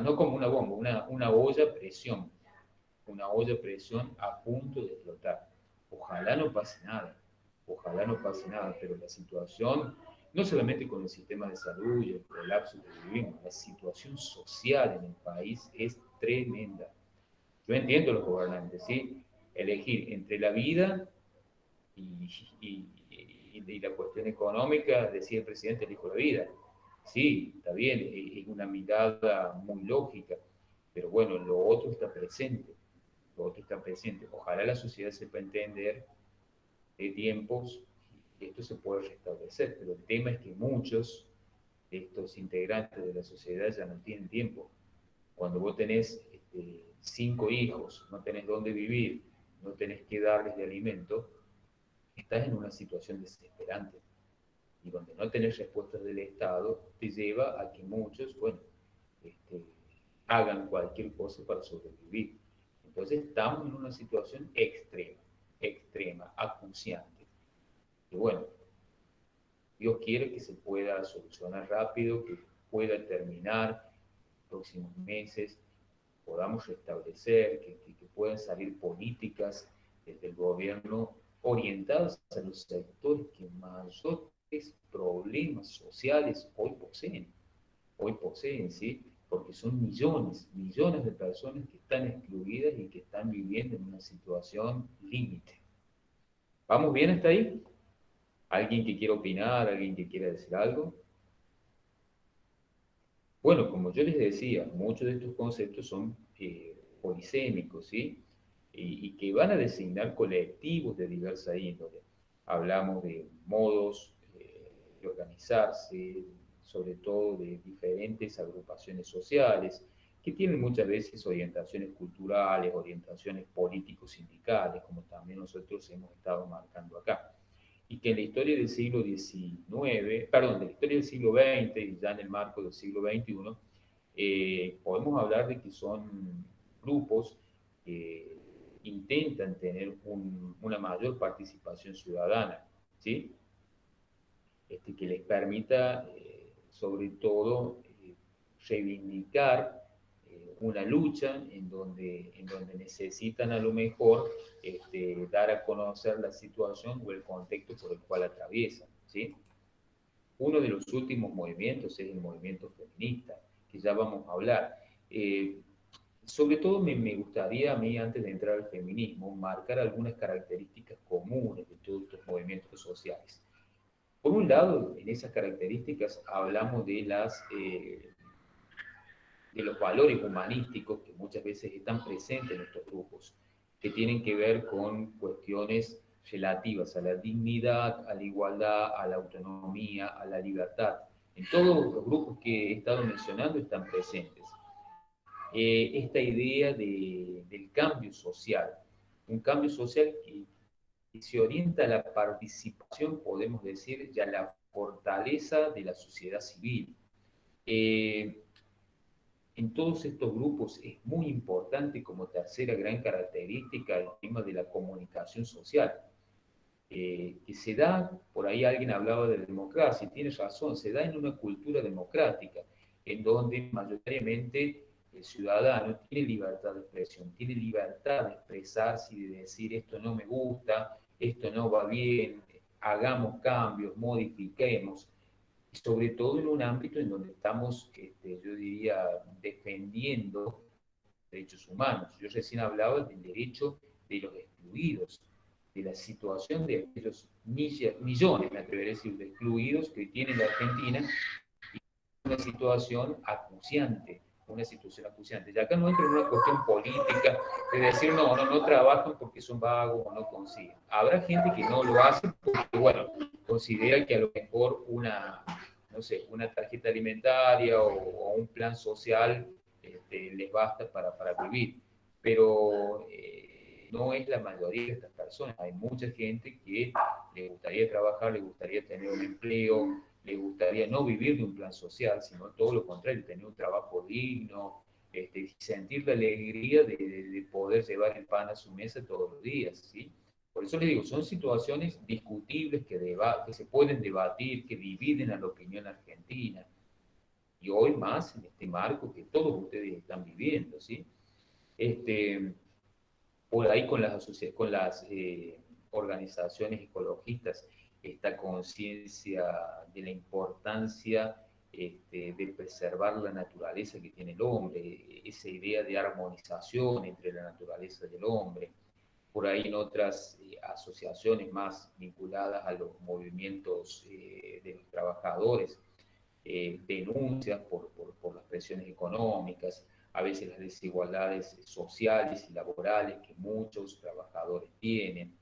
no como una bomba, una olla a presión, una olla a presión a punto de explotar. Ojalá no pase nada, ojalá no pase nada, pero la situación, no solamente con el sistema de salud y el colapso que vivimos, la situación social en el país es tremenda. Yo entiendo a los gobernantes, ¿sí? Elegir entre la vida y, y, y la cuestión económica, decía el presidente, elijo la vida. Sí, está bien, es una mirada muy lógica, pero bueno, lo otro está presente, lo otro está presente. Ojalá la sociedad sepa entender de tiempos y esto se puede restablecer, pero el tema es que muchos de estos integrantes de la sociedad ya no tienen tiempo. Cuando vos tenés 5 hijos, no tenés dónde vivir, no tenés que darles de alimento, estás en una situación desesperante. Y donde no tenés respuestas del Estado, te lleva a que muchos, bueno, este, hagan cualquier cosa para sobrevivir. Entonces estamos en una situación extrema, extrema, acuciante. Y bueno, Dios quiere que se pueda solucionar rápido, que pueda terminar en los próximos meses, podamos restablecer, que puedan salir políticas desde el gobierno orientadas a los sectores que mayores problemas sociales hoy poseen, ¿sí? Porque son millones, millones de personas que están excluidas y que están viviendo en una situación límite. ¿Vamos bien hasta ahí? ¿Alguien que quiera opinar? ¿Alguien que quiera decir algo? Bueno, como yo les decía, muchos de estos conceptos son polisémicos, ¿sí? Y que van a designar colectivos de diversa índole. Hablamos de modos de organizarse, sobre todo de diferentes agrupaciones sociales, que tienen muchas veces orientaciones culturales, orientaciones políticos-sindicales, como también nosotros hemos estado marcando acá y que en la historia del siglo XIX, perdón, de la historia del siglo XX y ya en el marco del siglo XXI, podemos hablar de que son grupos que intentan tener una mayor participación ciudadana, ¿sí? Que les permita, sobre todo, reivindicar una lucha en donde necesitan a lo mejor dar a conocer la situación o el contexto por el cual atraviesan, ¿sí? Uno de los últimos movimientos es el movimiento feminista, que ya vamos a hablar. Sobre todo me gustaría a mí, antes de entrar al feminismo, marcar algunas características comunes de todos estos movimientos sociales. Por un lado, en esas características hablamos de los valores humanísticos que muchas veces están presentes en estos grupos, que tienen que ver con cuestiones relativas a la dignidad, a la igualdad, a la autonomía, a la libertad. En todos los grupos que he estado mencionando están presentes. Esta idea del cambio social, un cambio social que se orienta a la participación, podemos decir, y a la fortaleza de la sociedad civil. En todos estos grupos es muy importante como tercera gran característica el tema de la comunicación social, que se da, por ahí alguien hablaba de democracia, y tiene razón, se da en una cultura democrática, en donde mayoritariamente el ciudadano tiene libertad de expresión, tiene libertad de expresarse y de decir esto no me gusta, esto no va bien, hagamos cambios, modifiquemos, sobre todo en un ámbito en donde estamos, yo diría, defendiendo derechos humanos. Yo recién hablaba del derecho de los excluidos, de la situación de aquellos millones, me atreveré a decir, de excluidos que tiene la Argentina, una situación acuciante, una situación acuciante. Y acá no entra en una cuestión política de decir, no trabajan porque son vagos o no consiguen. Habrá gente que no lo hace porque, bueno, considera que a lo mejor no sé, una tarjeta alimentaria o un plan social les basta para vivir. Pero no es la mayoría de estas personas. Hay mucha gente que le gustaría trabajar, le gustaría tener un empleo, le gustaría no vivir de un plan social, sino todo lo contrario, tener un trabajo digno, sentir la alegría de poder llevar el pan a su mesa todos los días, ¿sí? Por eso les digo, son situaciones discutibles que se pueden debatir, que dividen a la opinión argentina, y hoy más en este marco que todos ustedes están viviendo, ¿sí? Por ahí con las organizaciones ecologistas, esta conciencia de la importancia de preservar la naturaleza que tiene el hombre, esa idea de armonización entre la naturaleza y el hombre. Por ahí en otras asociaciones más vinculadas a los movimientos de los trabajadores, denuncias por las presiones económicas, a veces las desigualdades sociales y laborales que muchos trabajadores tienen,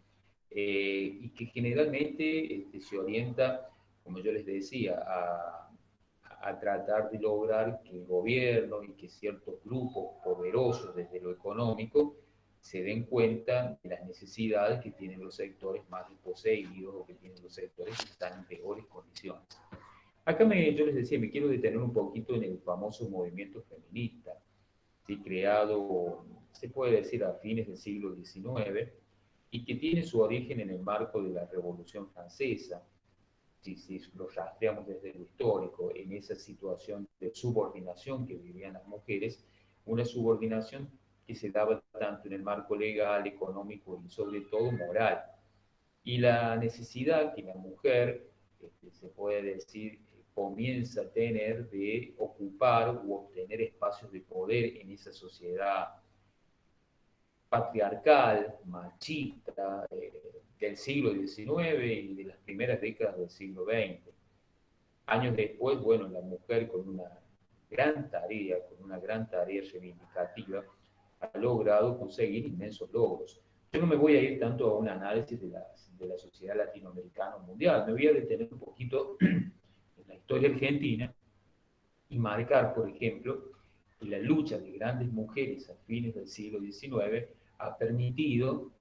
y que generalmente se orienta, como yo les decía, a tratar de lograr que el gobierno y que ciertos grupos poderosos desde lo económico se den cuenta de las necesidades que tienen los sectores más desposeídos o que tienen los sectores que están en peores condiciones. Acá yo les decía, me quiero detener un poquito en el famoso movimiento feminista, ¿sí? Creado, se puede decir, a fines del siglo XIX, y que tiene su origen en el marco de la Revolución Francesa, si lo rastreamos desde lo histórico, en esa situación de subordinación que vivían las mujeres, una subordinación que se daba tanto en el marco legal, económico y sobre todo moral. Y la necesidad que la mujer, se puede decir, comienza a tener de ocupar u obtener espacios de poder en esa sociedad patriarcal, machista, del siglo XIX y de las primeras décadas del siglo XX. Años después, bueno, la mujer con una gran tarea reivindicativa, ha logrado conseguir inmensos logros. Yo no me voy a ir tanto a un análisis de la sociedad latinoamericana o mundial, me voy a detener un poquito en la historia argentina y marcar, por ejemplo, que la lucha de grandes mujeres a fines del siglo XIX ha permitido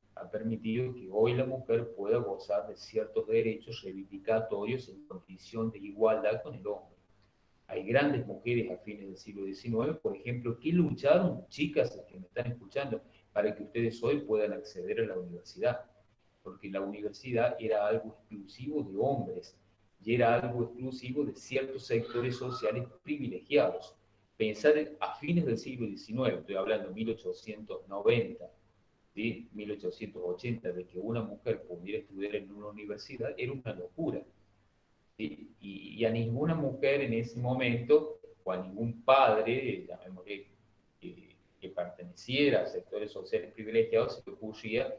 que hoy la mujer pueda gozar de ciertos derechos reivindicatorios en condición de igualdad con el hombre. Hay grandes mujeres a fines del siglo XIX, por ejemplo, que lucharon, chicas que me están escuchando, para que ustedes hoy puedan acceder a la universidad, porque la universidad era algo exclusivo de hombres y era algo exclusivo de ciertos sectores sociales privilegiados. pensar a fines del siglo XIX, estoy hablando de 1890, ¿sí? 1880, de que una mujer pudiera estudiar en una universidad, era una locura. ¿Sí? Y a ninguna mujer en ese momento, o a ningún padre, llamémosle, que perteneciera a sectores sociales privilegiados, se le ocurría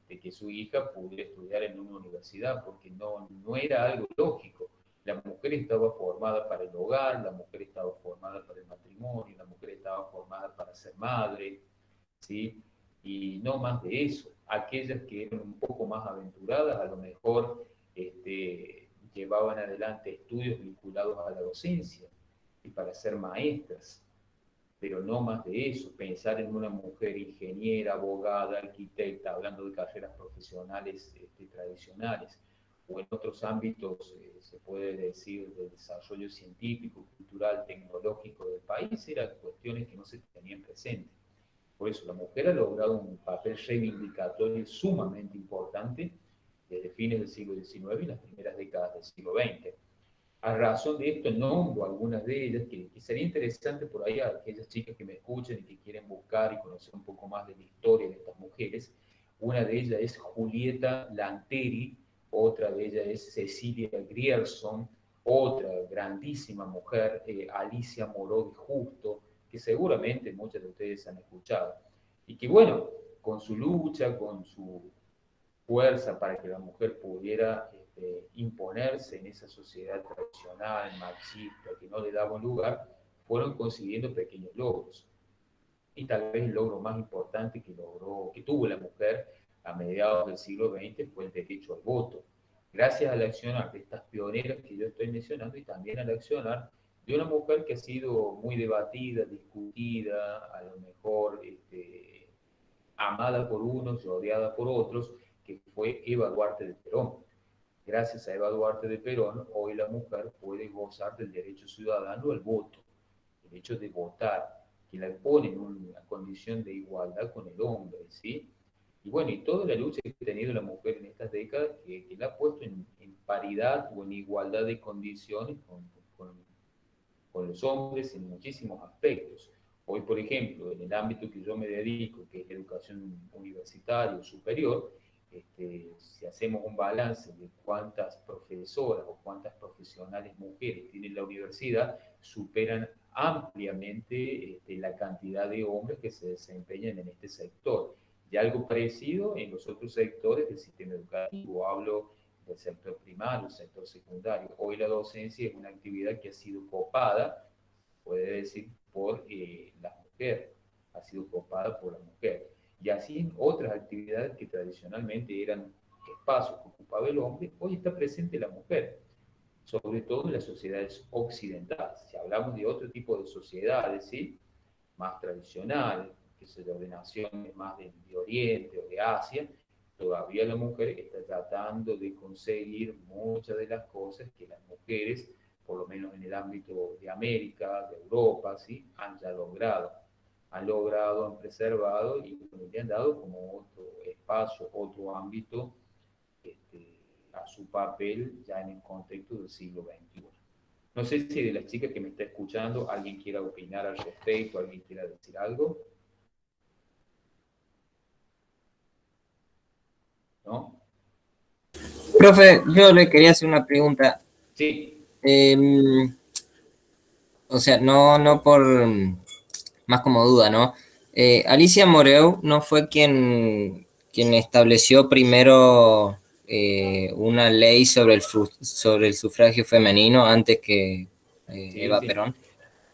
que su hija pudiera estudiar en una universidad, porque no era algo lógico. La mujer estaba formada para el hogar, la mujer estaba formada para el matrimonio, la mujer estaba formada para ser madre, ¿sí? Y no más de eso. Aquellas que eran un poco más aventuradas, a lo mejor llevaban adelante estudios vinculados a la docencia y para ser maestras, pero no más de eso. Pensar en una mujer ingeniera, abogada, arquitecta, hablando de carreras profesionales tradicionales, o en otros ámbitos, se puede decir, de desarrollo científico, cultural, tecnológico del país, eran cuestiones que no se tenían presentes. Por eso la mujer ha logrado un papel reivindicatorio sumamente importante desde fines del siglo XIX y las primeras décadas del siglo XX. A razón de esto, nombro algunas de ellas, que sería interesante por ahí a aquellas chicas que me escuchan y que quieren buscar y conocer un poco más de la historia de estas mujeres. Una de ellas es Julieta Lanteri, otra de ellas es Cecilia Grierson, otra grandísima mujer, Alicia Moró de Justo, que seguramente muchas de ustedes han escuchado. Y que bueno, con su lucha, con su fuerza para que la mujer pudiera imponerse en esa sociedad tradicional, machista, que no le daba un lugar, fueron consiguiendo pequeños logros. Y tal vez el logro más importante que tuvo la mujer a mediados del siglo XX fue el derecho al voto. Gracias al accionar de estas pioneras que yo estoy mencionando y también al accionar de una mujer que ha sido muy debatida, discutida, a lo mejor amada por unos y odiada por otros, que fue Eva Duarte de Perón. Gracias a Eva Duarte de Perón, hoy la mujer puede gozar del derecho ciudadano al voto, el hecho de votar, que la pone en una condición de igualdad con el hombre, ¿sí? Y bueno, y toda la lucha que ha tenido la mujer en estas décadas, que la ha puesto en paridad o en igualdad de condiciones con, con los hombres en muchísimos aspectos. Hoy, por ejemplo, en el ámbito que yo me dedico, que es la educación universitaria o superior, si hacemos un balance de cuántas profesoras o cuántas profesionales mujeres tiene la universidad, superan ampliamente la cantidad de hombres que se desempeñan en este sector. Y algo parecido en los otros sectores del sistema educativo. Hablo del sector primario, el sector secundario. Hoy la docencia es una actividad que ha sido copada, puede decir, por la mujer, ha sido copada por la mujer. Y así en otras actividades que tradicionalmente eran espacios que ocupaba el hombre, hoy está presente la mujer, sobre todo en las sociedades occidentales. Si hablamos de otro tipo de sociedades, ¿sí? Más tradicionales, que se de naciones más de Oriente o de Asia, todavía la mujer está tratando de conseguir muchas de las cosas que las mujeres, por lo menos en el ámbito de América, de Europa, ¿sí? Han ya logrado. Han logrado, han preservado y le han dado como otro espacio, otro ámbito a su papel ya en el contexto del siglo XXI. No sé si de las chicas que me está escuchando alguien quiera opinar al respecto, alguien quiera decir algo. ¿No? Profe, yo le quería hacer una pregunta. Sí. O sea, no por más como duda, ¿no? Alicia Moreu no fue quien estableció primero una ley sobre el sufragio femenino antes que Sí, Eva sí. Perón.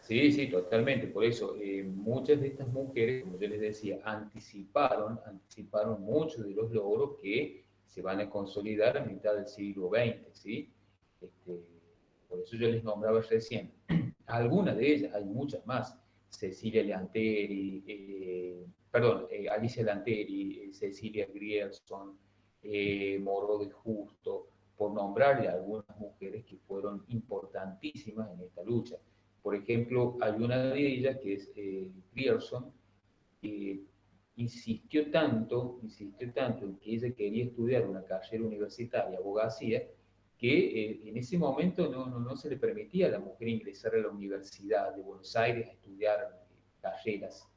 Sí, sí, totalmente. Por eso, muchas de estas mujeres, como yo les decía, anticiparon muchos de los logros que se van a consolidar a mitad del siglo XX, ¿sí? Por eso yo les nombraba recién. Algunas de ellas, hay muchas más. Cecilia Lanteri, Alicia Lanteri, Cecilia Grierson, Moró de Justo, por nombrarle a algunas mujeres que fueron importantísimas en esta lucha. Por ejemplo, hay una de ellas que es Grierson, que insistió tanto en que ella quería estudiar una carrera universitaria, abogacía, que en ese momento no se le permitía a la mujer ingresar a la Universidad de Buenos Aires a estudiar carreras,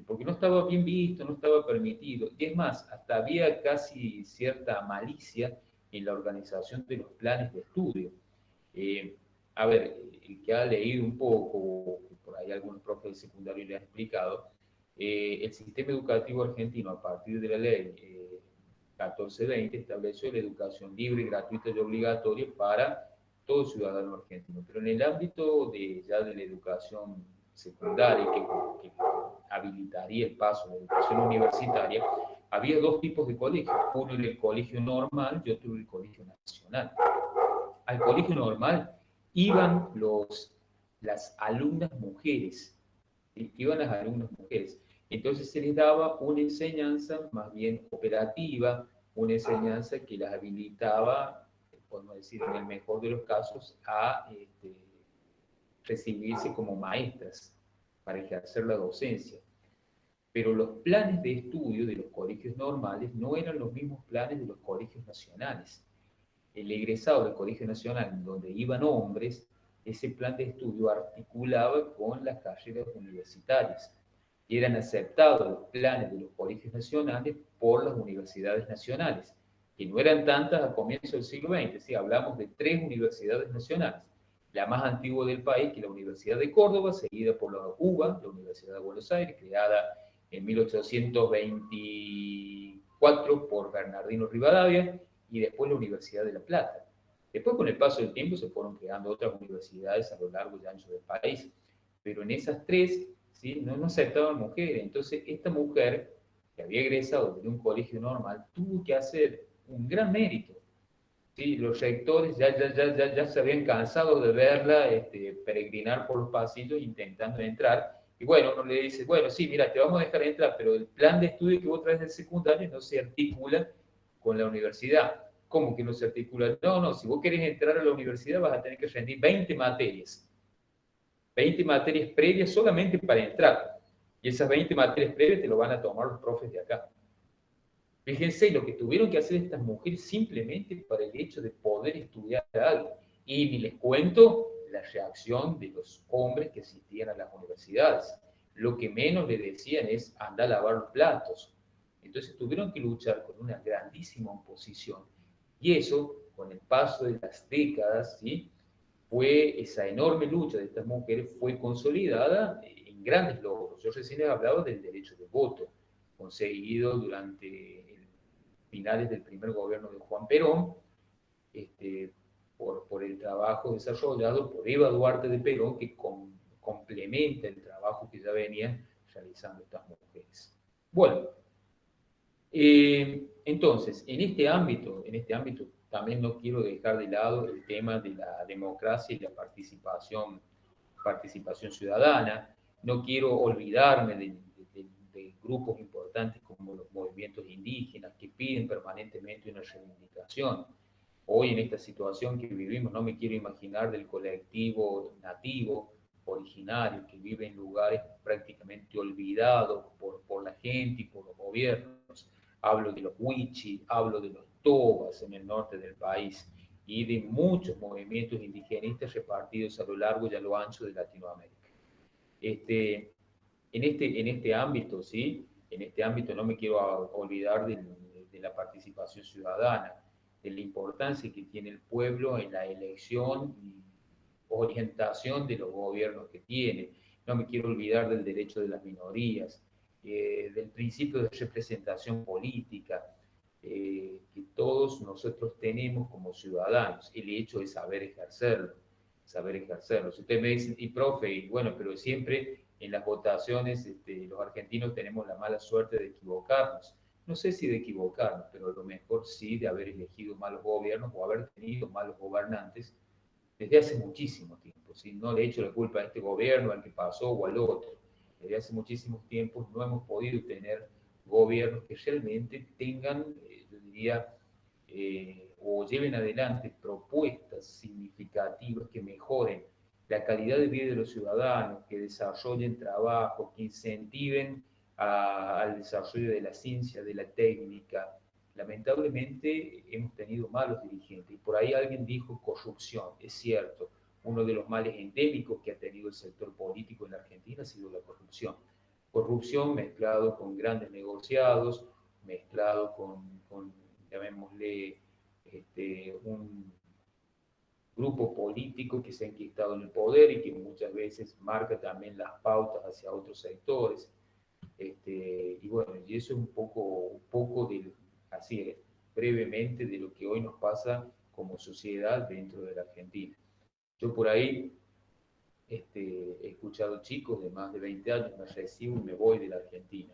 porque no estaba bien visto, no estaba permitido. Y es más, hasta había casi cierta malicia en la organización de los planes de estudio. Eh, a ver, el que ha leído un poco, por ahí algunos profes de secundario le han explicado, el sistema educativo argentino a partir de la ley 1420 estableció la educación libre, gratuita y obligatoria para todo ciudadano argentino. Pero en el ámbito ya de la educación secundaria, que habilitaría el paso a la educación universitaria, había dos tipos de colegios. Uno era el colegio normal y otro era el colegio nacional. Al colegio normal iban las alumnas mujeres, ¿sí? Iban las alumnas mujeres. Entonces se les daba una enseñanza más bien operativa, una enseñanza que las habilitaba, podemos decir en el mejor de los casos, a recibirse como maestras para ejercer la docencia. Pero los planes de estudio de los colegios normales no eran los mismos planes de los colegios nacionales. El egresado del Colegio Nacional, donde iban hombres, ese plan de estudio articulaba con las carreras universitarias y eran aceptados los planes de los colegios nacionales por las universidades nacionales, que no eran tantas a comienzos del siglo XX. ¿Sí? Hablamos de 3 universidades nacionales. La más antigua del país, que es la Universidad de Córdoba, seguida por la UBA, la Universidad de Buenos Aires, creada en 1824 por Bernardino Rivadavia, y después la Universidad de La Plata. Después, con el paso del tiempo, se fueron creando otras universidades a lo largo y ancho del país. Pero en esas 3, ¿sí? no aceptaban mujeres. Entonces, esta mujer, que había egresado de un colegio normal, tuvo que hacer un gran mérito. ¿Sí? Los rectores ya se habían cansado de verla peregrinar por los pasillos intentando entrar. Y bueno, uno le dice, bueno, sí, mira, te vamos a dejar entrar, pero el plan de estudio que vos traes del secundario no se articula con la universidad. ¿Cómo que no se articula? No, si vos querés entrar a la universidad vas a tener que rendir 20 materias. 20 materias previas solamente para entrar. Y esas 20 materias previas te lo van a tomar los profes de acá. Fíjense lo que tuvieron que hacer estas mujeres simplemente para el hecho de poder estudiar algo. Y ni les cuento la reacción de los hombres que asistían a las universidades. Lo que menos le decían es anda a lavar los platos. Entonces tuvieron que luchar con una grandísima oposición. Y eso, con el paso de las décadas, ¿sí? Esa enorme lucha de estas mujeres fue consolidada en grandes logros. Yo recién les hablaba del derecho de voto, conseguido durante finales del primer gobierno de Juan Perón, por el trabajo desarrollado por Eva Duarte de Perón, que complementa el trabajo que ya venían realizando estas mujeres. Bueno, entonces, en este ámbito también no quiero dejar de lado el tema de la democracia y la participación ciudadana. No quiero olvidarme de grupos importantes como los movimientos indígenas que piden permanentemente una reivindicación. Hoy en esta situación que vivimos, no me quiero imaginar del colectivo nativo originario que vive en lugares prácticamente olvidados por la gente y por los gobiernos. Hablo de los Wichi, hablo de los Tobas en el norte del país y de muchos movimientos indigenistas repartidos a lo largo y a lo ancho de Latinoamérica. En este ámbito, ¿sí? En este ámbito no me quiero olvidar de la participación ciudadana, de la importancia que tiene el pueblo en la elección y orientación de los gobiernos que tiene. No me quiero olvidar del derecho de las minorías, del principio de representación política, que todos nosotros tenemos como ciudadanos, el hecho de saber ejercerlo. Si usted me dice, y profe, y bueno, pero siempre en las votaciones los argentinos tenemos la mala suerte de equivocarnos. No sé si de equivocarnos, pero a lo mejor sí de haber elegido malos gobiernos o haber tenido malos gobernantes desde hace muchísimo tiempo. ¿Sí? No le echo la culpa a este gobierno, al que pasó o al otro. Desde hace muchísimos tiempos no hemos podido tener gobiernos que realmente tengan, yo diría, o lleven adelante propuestas significativas que mejoren la calidad de vida de los ciudadanos, que desarrollen trabajo, que incentiven al desarrollo de la ciencia, de la técnica, lamentablemente hemos tenido malos dirigentes. Y por ahí alguien dijo corrupción, es cierto. Uno de los males endémicos que ha tenido el sector político en la Argentina ha sido la corrupción. Corrupción mezclado con grandes negociados, mezclado con llamémosle, un grupo político que se ha enquistado en el poder y que muchas veces marca también las pautas hacia otros sectores. Y bueno, y eso es un poco de, así brevemente, de lo que hoy nos pasa como sociedad dentro de la Argentina. Yo por ahí he escuchado chicos de más de 20 años, me recibo y me voy de la Argentina.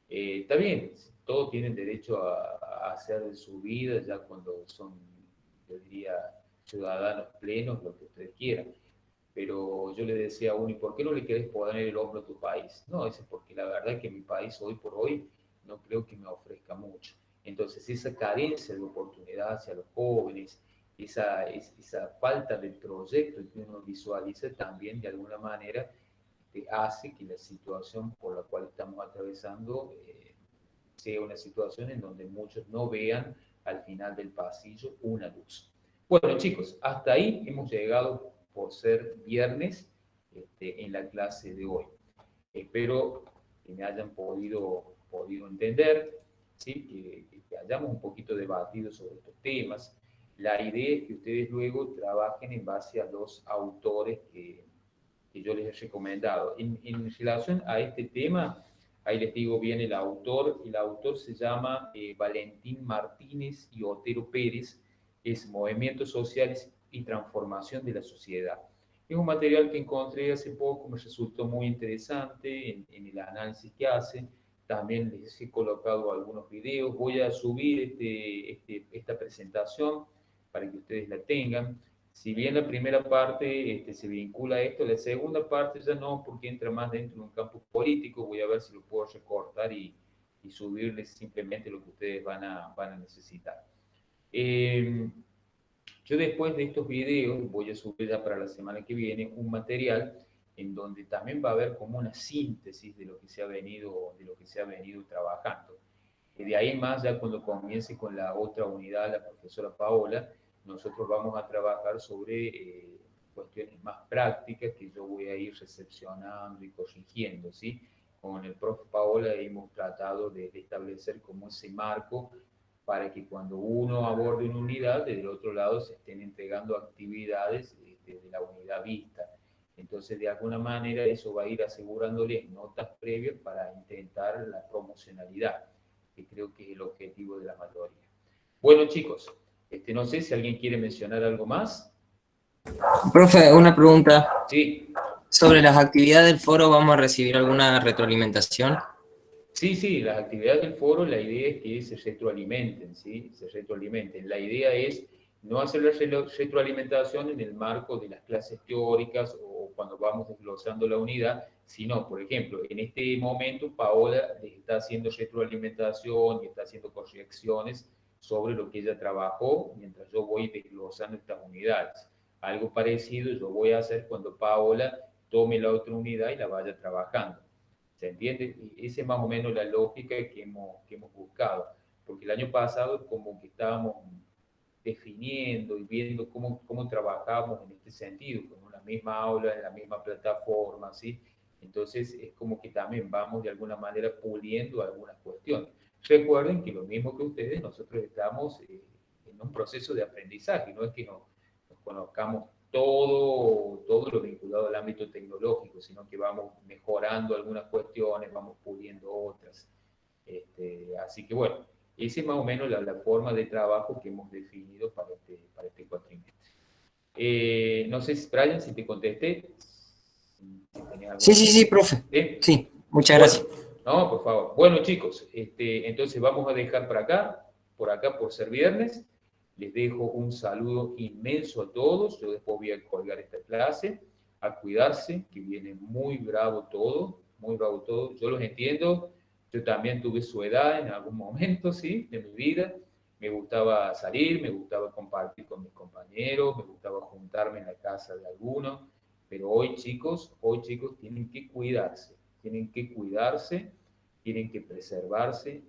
Está bien, todos tienen derecho a hacer de su vida ya cuando son, yo diría, ciudadanos plenos, lo que ustedes quieran. Pero yo le decía a uno, ¿y por qué no le querés poner el hombro a tu país? No, dice, porque la verdad es que mi país hoy por hoy no creo que me ofrezca mucho. Entonces, esa carencia de oportunidad hacia los jóvenes, esa falta de proyecto que uno visualiza también de alguna manera hace que la situación por la cual estamos atravesando sea una situación en donde muchos no vean al final del pasillo una luz. Bueno, chicos, hasta ahí hemos llegado por ser viernes en la clase de hoy. Espero que me hayan podido entender, ¿sí? Que hayamos un poquito debatido sobre estos temas. La idea es que ustedes luego trabajen en base a los autores que yo les he recomendado. En relación a este tema, ahí les digo bien el autor se llama Valentín Martínez y Otero Pérez, es Movimientos Sociales y Transformación de la Sociedad. Es un material que encontré hace poco, me resultó muy interesante en el análisis que hace. También les he colocado algunos videos. Voy a subir esta presentación para que ustedes la tengan. Si bien la primera parte se vincula a esto, la segunda parte ya no, porque entra más dentro de un campo político. Voy a ver si lo puedo recortar y subirles simplemente lo que ustedes van a necesitar. Yo después de estos videos voy a subir ya para la semana que viene un material en donde también va a haber como una síntesis de lo que se ha venido trabajando. Y de ahí en más, ya cuando comience con la otra unidad, la profesora Paola, nosotros vamos a trabajar sobre cuestiones más prácticas que yo voy a ir recepcionando y corrigiendo, ¿sí? Con el profe Paola hemos tratado de establecer como ese marco para que cuando uno aborde una unidad, desde el otro lado se estén entregando actividades de la unidad vista. Entonces, de alguna manera, eso va a ir asegurándoles notas previas para intentar la promocionalidad, que creo que es el objetivo de la mayoría. Bueno, chicos, no sé si alguien quiere mencionar algo más. Profe, una pregunta. Sí. Sobre las actividades del foro, ¿vamos a recibir alguna retroalimentación? Sí, las actividades del foro, la idea es que se retroalimenten, ¿sí? Se retroalimenten. La idea es no hacer la retroalimentación en el marco de las clases teóricas o cuando vamos desglosando la unidad, sino, por ejemplo, en este momento Paola está haciendo retroalimentación y está haciendo correcciones sobre lo que ella trabajó mientras yo voy desglosando estas unidades. Algo parecido yo voy a hacer cuando Paola tome la otra unidad y la vaya trabajando. ¿Se entiende? Esa es más o menos la lógica que hemos buscado, porque el año pasado como que estábamos definiendo y viendo cómo trabajamos en este sentido, con una misma aula, en la misma plataforma, ¿sí? Entonces es como que también vamos de alguna manera puliendo algunas cuestiones. Recuerden que lo mismo que ustedes, nosotros estamos en un proceso de aprendizaje, no es que nos conozcamos todo lo vinculado al ámbito tecnológico, sino que vamos mejorando algunas cuestiones, vamos puliendo otras. Así que bueno, esa es más o menos la forma de trabajo que hemos definido para este cuatrimestre. No sé, Brian, si te contesté. Sí, profe. Sí, muchas gracias. No, por favor. Bueno, chicos, entonces vamos a dejar por acá por ser viernes. Les dejo un saludo inmenso a todos. Yo después voy a colgar esta clase. A cuidarse, que viene muy bravo todo, muy bravo todo. Yo los entiendo. Yo también tuve su edad en algún momento, ¿sí? De mi vida. Me gustaba salir, me gustaba compartir con mis compañeros, me gustaba juntarme en la casa de algunos. Pero hoy, chicos, tienen que cuidarse. Tienen que cuidarse, tienen que preservarse.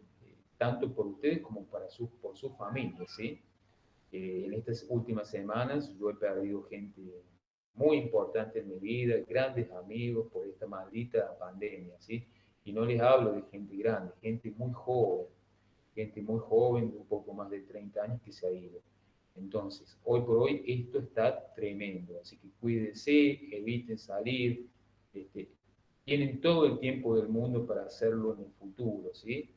tanto por ustedes como por sus familias, ¿sí? En estas últimas semanas yo he perdido gente muy importante en mi vida, grandes amigos por esta maldita pandemia, ¿sí? Y no les hablo de gente grande, gente muy joven, de un poco más de 30 años que se ha ido. Entonces, hoy por hoy esto está tremendo, así que cuídense, eviten salir, tienen todo el tiempo del mundo para hacerlo en el futuro, ¿sí?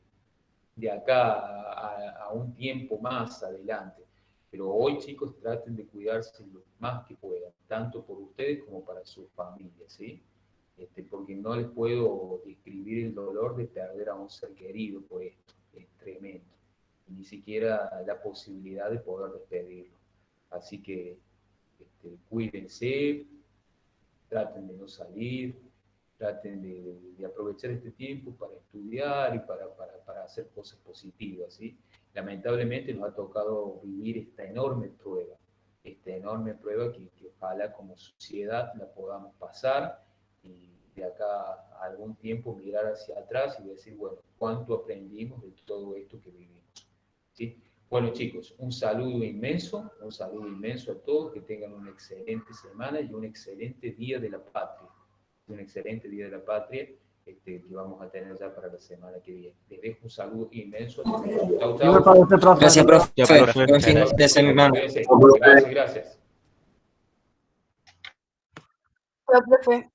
De acá a un tiempo más adelante. Pero hoy, chicos, traten de cuidarse lo más que puedan, tanto por ustedes como para sus familias, ¿sí? Porque no les puedo describir el dolor de perder a un ser querido por esto, es tremendo. Y ni siquiera la posibilidad de poder despedirlo. Así que cuídense, traten de no salir, traten de aprovechar este tiempo para estudiar y para hacer cosas positivas, ¿sí? Lamentablemente nos ha tocado vivir esta enorme prueba que ojalá como sociedad la podamos pasar y de acá a algún tiempo mirar hacia atrás y decir, bueno, ¿cuánto aprendimos de todo esto que vivimos? ¿Sí? Bueno, chicos, un saludo inmenso a todos, que tengan una excelente semana y un excelente Día de la Patria. Un excelente Día de la Patria que vamos a tener ya para la semana que viene. Les dejo un saludo inmenso a todos. Chau, Igual para usted, profe. Gracias, profe. Ya, profe. Buen fin de semana. Gracias. Hola, profe.